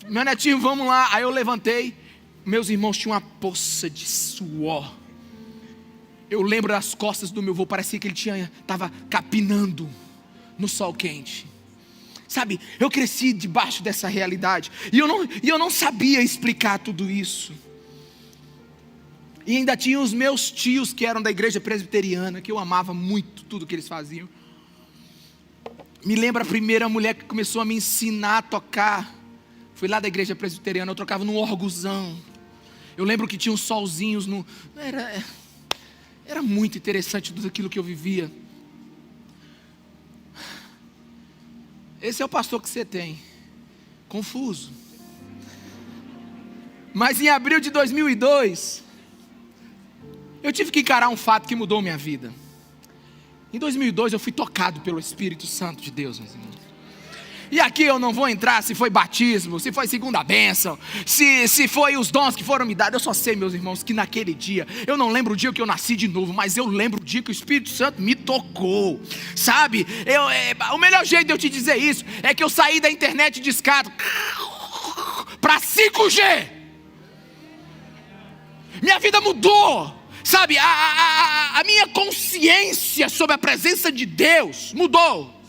S1: meu netinho, vamos lá. Aí eu levantei, meus irmãos tinham uma poça de suor. Eu lembro das costas do meu avô, parecia que ele estava capinando no sol quente. Sabe, eu cresci debaixo dessa realidade, e eu não sabia explicar tudo isso. E ainda tinha os meus tios que eram da igreja presbiteriana, que eu amava muito tudo que eles faziam. Me lembro a primeira mulher que começou a me ensinar a tocar, foi lá da igreja presbiteriana, eu tocava num orguzão. Eu lembro que tinha uns solzinhos, era muito interessante tudo aquilo que eu vivia. Esse é o pastor que você tem, confuso. Mas em abril de 2002, eu tive que encarar um fato que mudou minha vida. Em 2002 eu fui tocado pelo Espírito Santo de Deus, meus irmãos. E aqui eu não vou entrar se foi batismo, se foi segunda bênção, se foi os dons que foram me dados. Eu só sei, meus irmãos, que naquele dia, eu não lembro o dia que eu nasci de novo, mas eu lembro o dia que o Espírito Santo me tocou. Sabe, o melhor jeito de eu te dizer isso é que eu saí da internet de escada para 5G. Minha vida mudou. Sabe, a minha consciência sobre a presença de Deus mudou.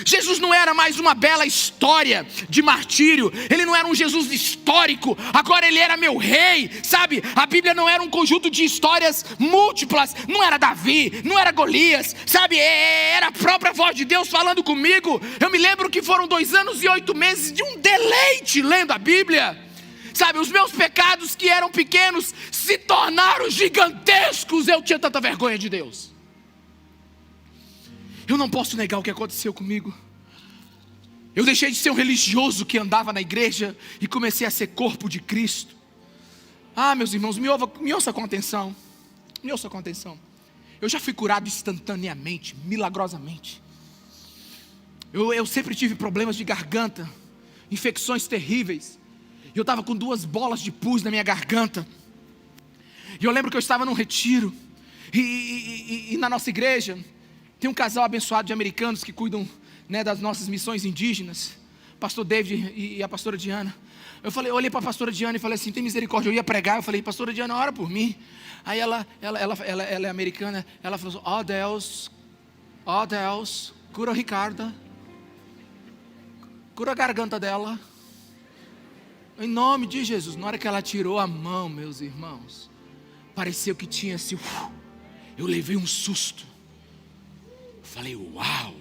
S1: Jesus não era mais uma bela história de martírio. Ele não era um Jesus histórico. Agora ele era meu rei, sabe? A Bíblia não era um conjunto de histórias múltiplas. Não era Davi, não era Golias, sabe? Era a própria voz de Deus falando comigo. Eu me lembro que foram 2 anos e 8 meses de um deleite lendo a Bíblia. Sabe, os meus pecados que eram pequenos se tornaram gigantescos. Eu tinha tanta vergonha de Deus. Eu não posso negar o que aconteceu comigo. Eu deixei de ser um religioso que andava na igreja e comecei a ser corpo de Cristo. Ah, meus irmãos, me ouça com atenção. Me ouça com atenção. Eu já fui curado instantaneamente, milagrosamente. Eu sempre tive problemas de garganta, infecções terríveis. Eu estava com 2 bolas de pus na minha garganta. E eu lembro que eu estava num retiro. E na nossa igreja tem um casal abençoado de americanos que cuidam, né, das nossas missões indígenas. Pastor David e a pastora Diana. Eu olhei para a pastora Diana e falei assim, tem misericórdia. Eu ia pregar, eu falei, pastora Diana, ora por mim. Aí ela é americana. Ela falou, oh Deus, cura o Ricardo. Cura a garganta dela. Em nome de Jesus. Na hora que ela tirou a mão, meus irmãos, pareceu que tinha assim, eu levei um susto. Falei, uau,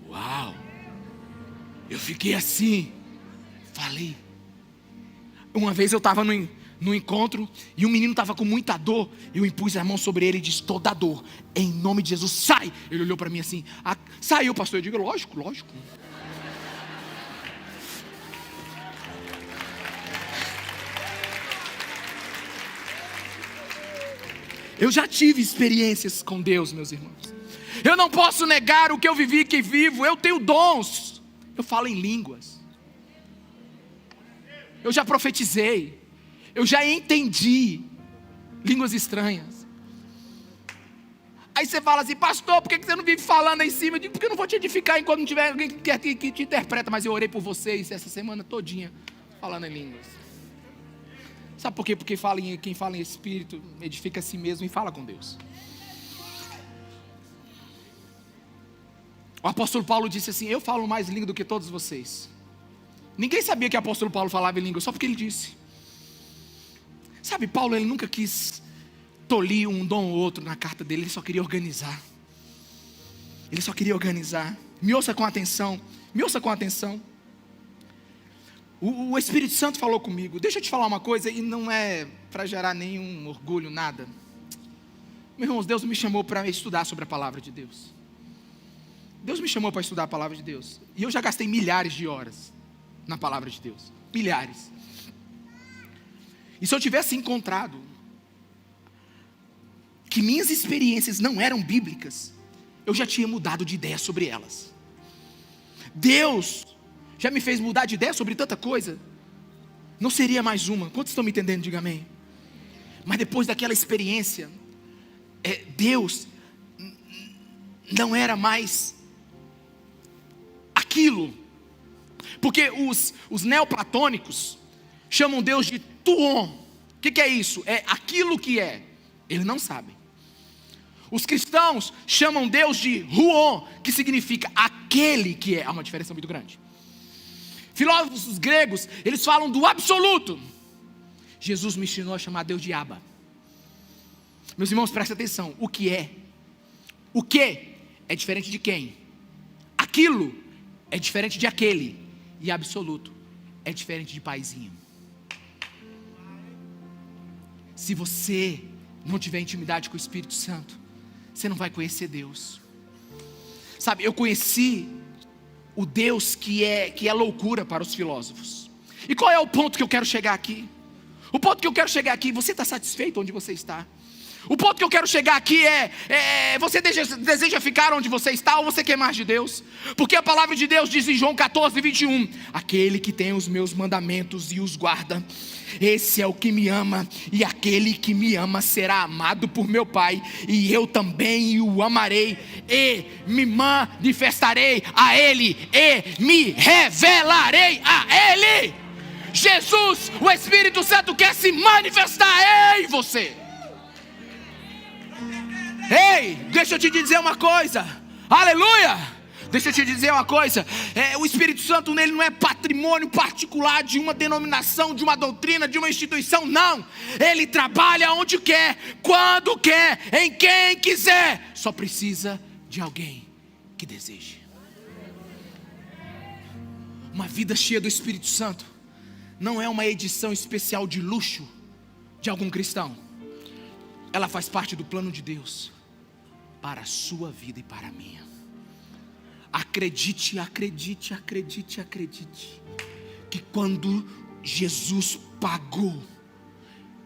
S1: uau. Eu fiquei assim, falei. Uma vez eu estava no encontro e um menino estava com muita dor. Eu impus a mão sobre ele e disse, toda dor, em nome de Jesus, sai. Ele olhou para mim assim, saiu, pastor. Eu digo, lógico. Eu já tive experiências com Deus, meus irmãos. Eu não posso negar o que eu vivi e que vivo. Eu tenho dons. Eu falo em línguas. eu já profetizei, eu já entendi línguas estranhas. Aí você fala assim, pastor, por que você não vive falando aí em cima? Eu digo, porque eu não vou te edificar enquanto não tiver alguém que te interpreta. Mas eu orei por vocês essa semana todinha, falando em línguas. Sabe por quê? Porque quem fala em espírito edifica a si mesmo e fala com Deus. O apóstolo Paulo disse assim, eu falo mais língua do que todos vocês. Ninguém sabia que o apóstolo Paulo falava em língua, só porque ele disse. Sabe, Paulo, ele nunca quis tolir um dom ou outro na carta dele, ele só queria organizar. Ele só queria organizar. Me ouça com atenção, me ouça com atenção. O Espírito Santo falou comigo. Deixa eu te falar uma coisa, e não é para gerar nenhum orgulho, nada. Meus irmãos, Deus me chamou para estudar sobre a palavra de Deus. Deus me chamou para estudar a palavra de Deus. E eu já gastei milhares de horas na palavra de Deus. Milhares. E se eu tivesse encontrado que minhas experiências não eram bíblicas, eu já tinha mudado de ideia sobre elas. Deus já me fez mudar de ideia sobre tanta coisa. Não seria mais uma. Quantos estão me entendendo? Diga amém. Mas depois daquela experiência, Deus não era mais aquilo. Porque os neoplatônicos chamam Deus de tuon. O que é isso? É aquilo que é. Eles não sabem. Os cristãos chamam Deus de ruon, que significa aquele que é. Há uma diferença muito grande. Filósofos gregos, eles falam do absoluto. Jesus me ensinou a chamar Deus de Abba. Meus irmãos, prestem atenção. O que é? O que é diferente de quem? Aquilo é diferente de aquele. E absoluto é diferente de paizinho. Se você não tiver intimidade com o Espírito Santo, você não vai conhecer Deus. Sabe, eu conheci o Deus que é loucura para os filósofos. E qual é o ponto que eu quero chegar aqui? O ponto que eu quero chegar aqui, você está satisfeito onde você está? O ponto que eu quero chegar aqui você deseja ficar onde você está ou você quer mais de Deus? Porque a palavra de Deus diz em João 14, 21, aquele que tem os meus mandamentos e os guarda, esse é o que me ama, e aquele que me ama será amado por meu Pai, e eu também o amarei, e me manifestarei a Ele, e me revelarei a Ele. Jesus, o Espírito Santo quer se manifestar em você. Ei, deixa eu te dizer uma coisa, aleluia. Deixa eu te dizer uma coisa, o Espírito Santo nele não é patrimônio particular de uma denominação, de uma doutrina, de uma instituição, não. Ele trabalha onde quer, quando quer, em quem quiser. Só precisa de alguém que deseje. Uma vida cheia do Espírito Santo não é uma edição especial de luxo de algum cristão. Ela faz parte do plano de Deus para a sua vida e para a minha. Acredite, acredite, acredite, acredite, que quando Jesus pagou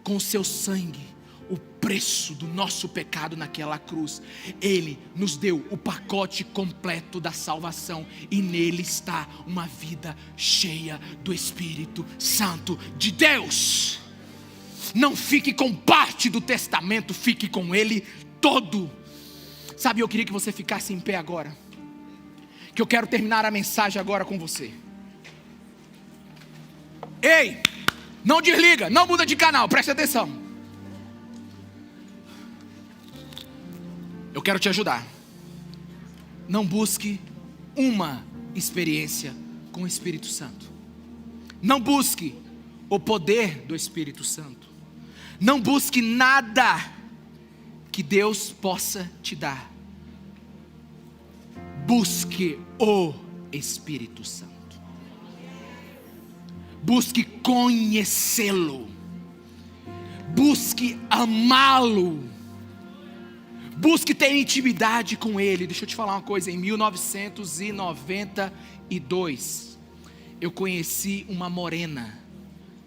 S1: com seu sangue o preço do nosso pecado naquela cruz, Ele nos deu o pacote completo da salvação, e nele está uma vida cheia do Espírito Santo de Deus. Não fique com parte do testamento, fique com ele todo. Sabe, eu queria que você ficasse em pé agora, que eu quero terminar a mensagem agora com você. Ei, não desliga, não muda de canal, preste atenção. Eu quero te ajudar. Não busque uma experiência com o Espírito Santo. Não busque o poder do Espírito Santo. Não busque nada que Deus possa te dar. Busque o Espírito Santo. Busque conhecê-lo. Busque amá-lo. Busque ter intimidade com Ele. Deixa eu te falar uma coisa. Em 1992, eu conheci uma morena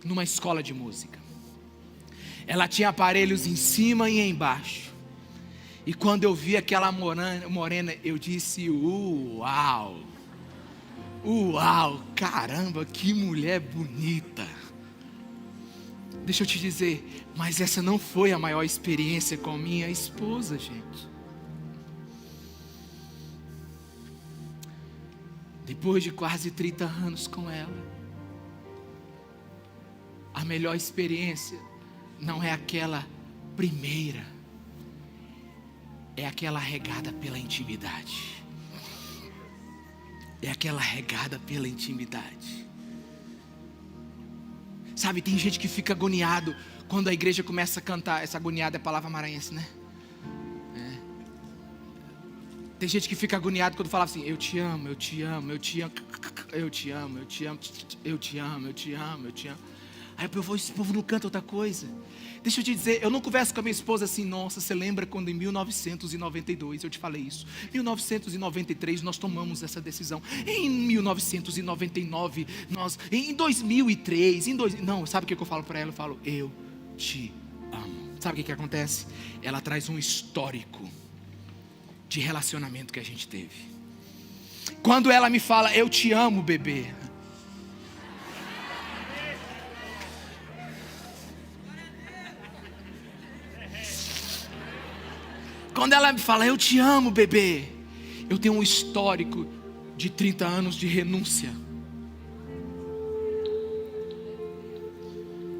S1: numa escola de música. Ela tinha aparelhos em cima e embaixo. E quando eu vi aquela morena, eu disse, uau, uau, caramba, que mulher bonita. Deixa eu te dizer, mas essa não foi a maior experiência com minha esposa, gente. Depois de quase 30 anos com ela, a melhor experiência não é aquela primeira, é aquela regada pela intimidade. É aquela regada pela intimidade. Sabe, tem gente que fica agoniado quando a igreja começa a cantar. Essa agoniada é palavra maranhense, né? Tem gente que fica agoniado quando fala assim: eu te amo, eu te amo, eu te amo, eu te amo, eu te amo, eu te amo, eu te amo, eu te amo. Aí esse povo não canta outra coisa. Deixa eu te dizer, eu não converso com a minha esposa assim: nossa, você lembra quando em 1992 eu te falei isso? Em 1993 nós tomamos essa decisão. Em 1999 em 2003, não, sabe o que eu falo para ela? Eu falo: eu te amo. Sabe o que acontece? Ela traz um histórico de relacionamento que a gente teve. Quando ela me fala: eu te amo, bebê, quando ela me fala: eu te amo, bebê, eu tenho um histórico de 30 anos de renúncia.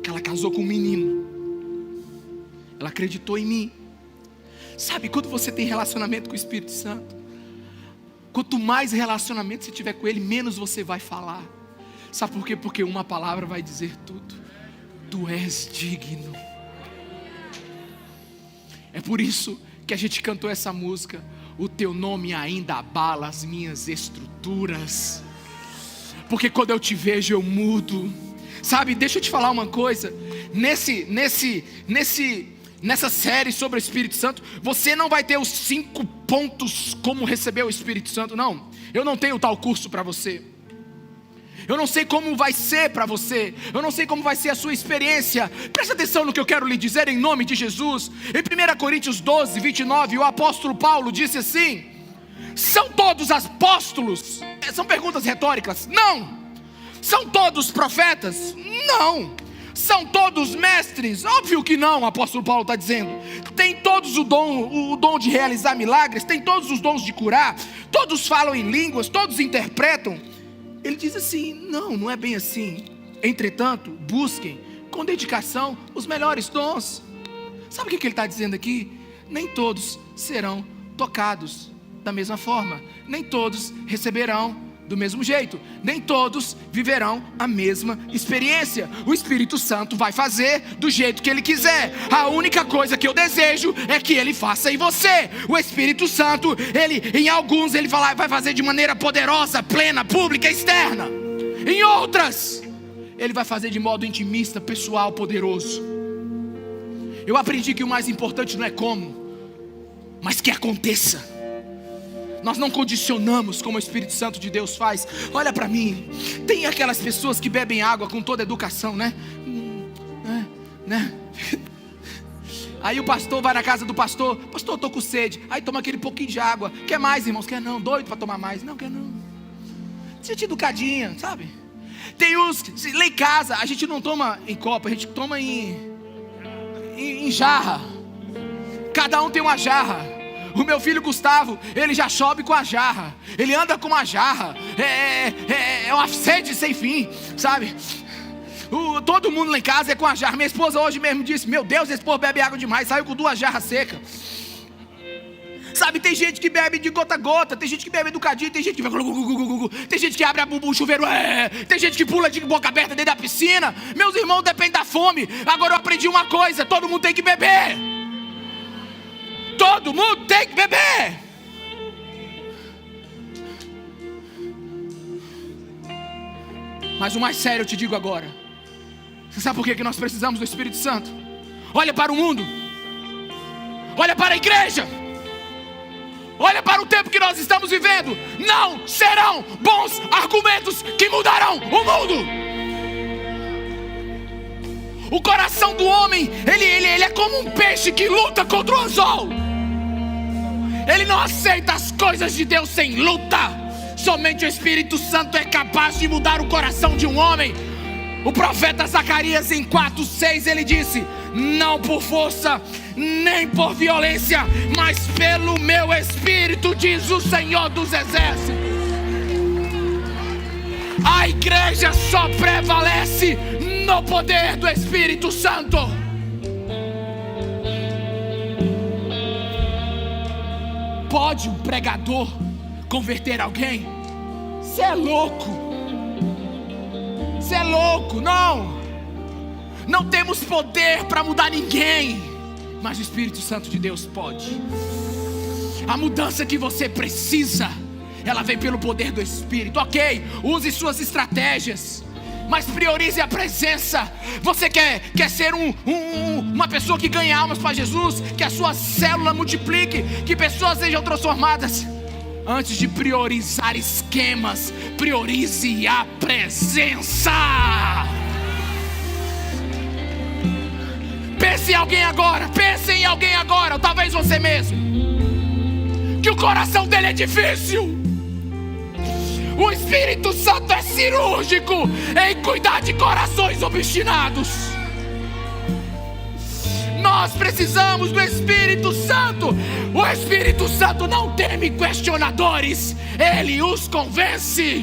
S1: Que ela casou com um menino, ela acreditou em mim. Sabe, quando você tem relacionamento com o Espírito Santo, quanto mais relacionamento você tiver com Ele, menos você vai falar. Sabe por quê? Porque uma palavra vai dizer tudo: tu és digno. É por isso que a gente cantou essa música: o teu nome ainda abala as minhas estruturas, porque quando eu te vejo eu mudo. Sabe, deixa eu te falar uma coisa, nessa série sobre o Espírito Santo, você não vai ter os 5 pontos como receber o Espírito Santo, não. Eu não tenho tal curso para você. Eu não sei como vai ser para você. Eu não sei como vai ser a sua experiência. Presta atenção no que eu quero lhe dizer em nome de Jesus. Em 1 Coríntios 12, 29, o apóstolo Paulo disse assim: são todos apóstolos? São perguntas retóricas? Não. São todos profetas? Não. São todos mestres? Óbvio que não, o apóstolo Paulo está dizendo. Tem todos o dom de realizar milagres? Tem todos os dons de curar? Todos falam em línguas? Todos interpretam? Ele diz assim: não é bem assim. Entretanto, busquem com dedicação os melhores dons. Sabe o que ele está dizendo aqui? Nem todos serão tocados da mesma forma. Nem todos receberão do mesmo jeito. Nem todos viverão a mesma experiência. O Espírito Santo vai fazer do jeito que Ele quiser. A única coisa que eu desejo é que Ele faça em você. O Espírito Santo, em alguns Ele vai fazer de maneira poderosa, plena, pública, externa. Em outras Ele vai fazer de modo intimista, pessoal, poderoso. Eu aprendi que o mais importante não é como, mas que aconteça. Nós não condicionamos como o Espírito Santo de Deus faz. Olha para mim, tem aquelas pessoas que bebem água com toda educação, né? Aí o pastor vai na casa do pastor: pastor, eu estou com sede. Aí toma aquele pouquinho de água. Quer mais, irmãos? Quer não? Doido para tomar mais? Não, quer não. Gente educadinha, sabe? Tem uns, lá em casa, a gente não toma em copo, a gente toma em jarra. Cada um tem uma jarra. O meu filho Gustavo, ele já chove com a jarra. Ele anda com uma jarra. É uma sede sem fim, sabe? Todo mundo lá em casa é com a jarra. Minha esposa hoje mesmo disse: meu Deus, esse povo bebe água demais. Saiu com 2 jarras secas. Sabe, tem gente que bebe de gota a gota. Tem gente que bebe educadinho. Tem gente que tem gente que abre o chuveiro. Tem gente que pula de boca aberta dentro da piscina. Meus irmãos, depende da fome. Agora eu aprendi uma coisa: todo mundo tem que beber. Todo mundo tem que beber. Mas o mais sério eu te digo agora: você sabe por que nós precisamos do Espírito Santo? Olha para o mundo, olha para a igreja, olha para o tempo que nós estamos vivendo. Não serão bons argumentos que mudarão o mundo. O coração do homem, ele é como um peixe que luta contra o anzol. Ele não aceita as coisas de Deus sem luta. Somente o Espírito Santo é capaz de mudar o coração de um homem. O profeta Zacarias em 4:6 ele disse: não por força, nem por violência, mas pelo meu Espírito, diz o Senhor dos Exércitos. A igreja só prevalece no poder do Espírito Santo. Pode um pregador converter alguém? Você é louco. Você é louco, não. Não temos poder para mudar ninguém, mas o Espírito Santo de Deus pode. A mudança que você precisa, ela vem pelo poder do Espírito. Ok, use suas estratégias, mas priorize a presença. Você quer ser uma pessoa que ganha almas para Jesus, que a sua célula multiplique, que pessoas sejam transformadas. Antes de priorizar esquemas, priorize a presença. Pense em alguém agora, ou talvez você mesmo, que o coração dele é difícil. O Espírito Santo é cirúrgico em cuidar de corações obstinados. Nós precisamos do Espírito Santo. O Espírito Santo não teme questionadores, ele os convence.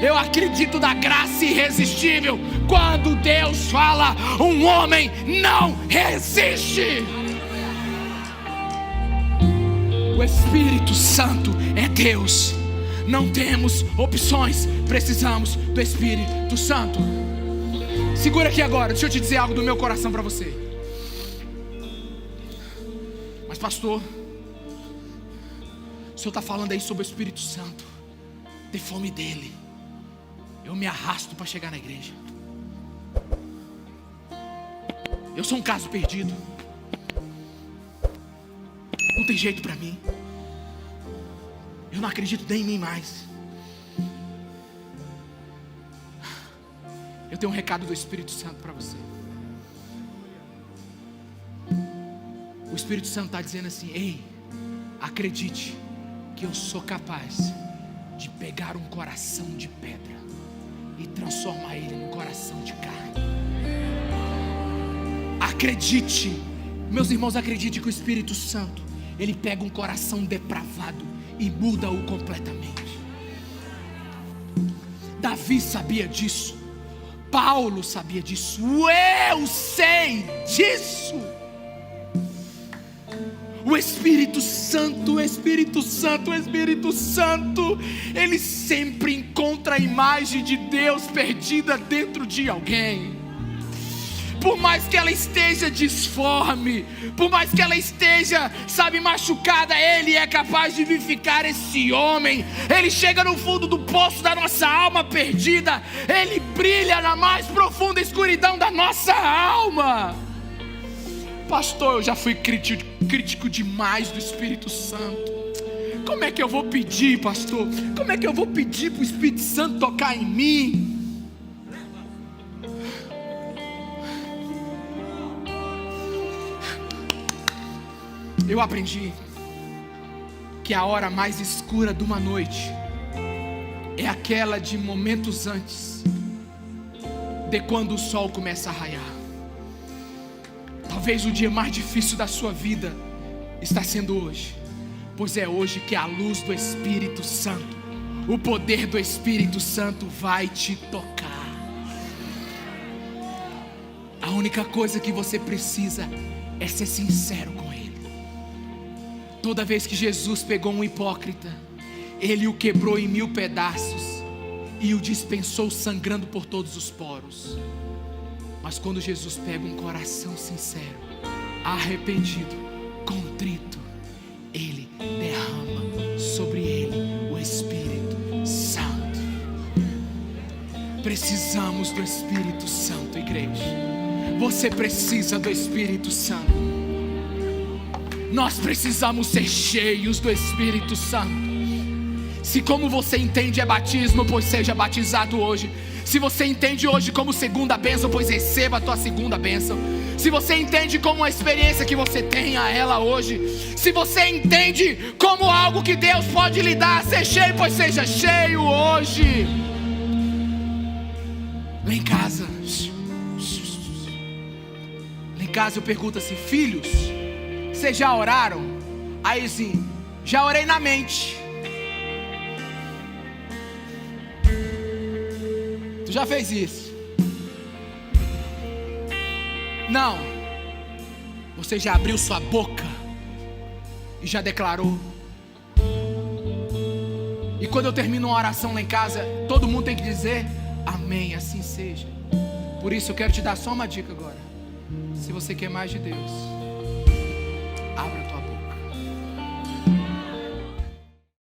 S1: Eu acredito na graça irresistível. Quando Deus fala, um homem não resiste. O Espírito Santo é Deus. Não temos opções, precisamos do Espírito Santo. Segura aqui agora, deixa eu te dizer algo do meu coração para você. Mas pastor, o senhor está falando aí sobre o Espírito Santo, ter fome dele. Eu me arrasto para chegar na igreja. Eu sou um caso perdido. Não tem jeito para mim. Eu não acredito nem em mim mais. Eu tenho um recado do Espírito Santo para você. O Espírito Santo está dizendo assim: ei, acredite que eu sou capaz de pegar um coração de pedra e transformar ele num coração de carne. Acredite, meus irmãos, acredite que o Espírito Santo, ele pega um coração depravado e muda-o completamente. Davi sabia disso, Paulo sabia disso, eu sei disso. O Espírito Santo, o Espírito Santo, o Espírito Santo, ele sempre encontra a imagem de Deus perdida dentro de alguém. Por mais que ela esteja disforme, por mais que ela esteja, machucada, ele é capaz de vivificar esse homem. Ele chega no fundo do poço da nossa alma perdida, ele brilha na mais profunda escuridão da nossa alma. Pastor, eu já fui crítico demais do Espírito Santo. Como é que eu vou pedir, pastor? Como é que eu vou pedir para o Espírito Santo tocar em mim? Eu aprendi que a hora mais escura de uma noite é aquela de momentos antes de quando o sol começa a raiar. Talvez o dia mais difícil da sua vida está sendo hoje, pois é hoje que a luz do Espírito Santo, o poder do Espírito Santo vai te tocar. A única coisa que você precisa é ser sincero com Ele. Toda vez que Jesus pegou um hipócrita, Ele o quebrou em 1000 pedaços e o dispensou sangrando por todos os poros. Mas quando Jesus pega um coração sincero, arrependido, contrito, Ele derrama sobre ele o Espírito Santo. Precisamos do Espírito Santo, igreja. Você precisa do Espírito Santo. Nós precisamos ser cheios do Espírito Santo. Se como você entende é batismo, pois seja batizado hoje. Se você entende hoje como segunda bênção, pois receba a tua segunda bênção. Se você entende como uma experiência que você tenha ela hoje. Se você entende como algo que Deus pode lhe dar, ser cheio, pois seja cheio hoje. Lá em casa, casa eu pergunto assim: filhos, vocês já oraram? Aí assim, já orei na mente. Tu já fez isso? Não. Você já abriu sua boca e já declarou. E quando eu termino uma oração lá em casa, todo mundo tem que dizer amém, assim seja. Por isso eu quero te dar só uma dica agora. Se você quer mais de Deus, abra a tua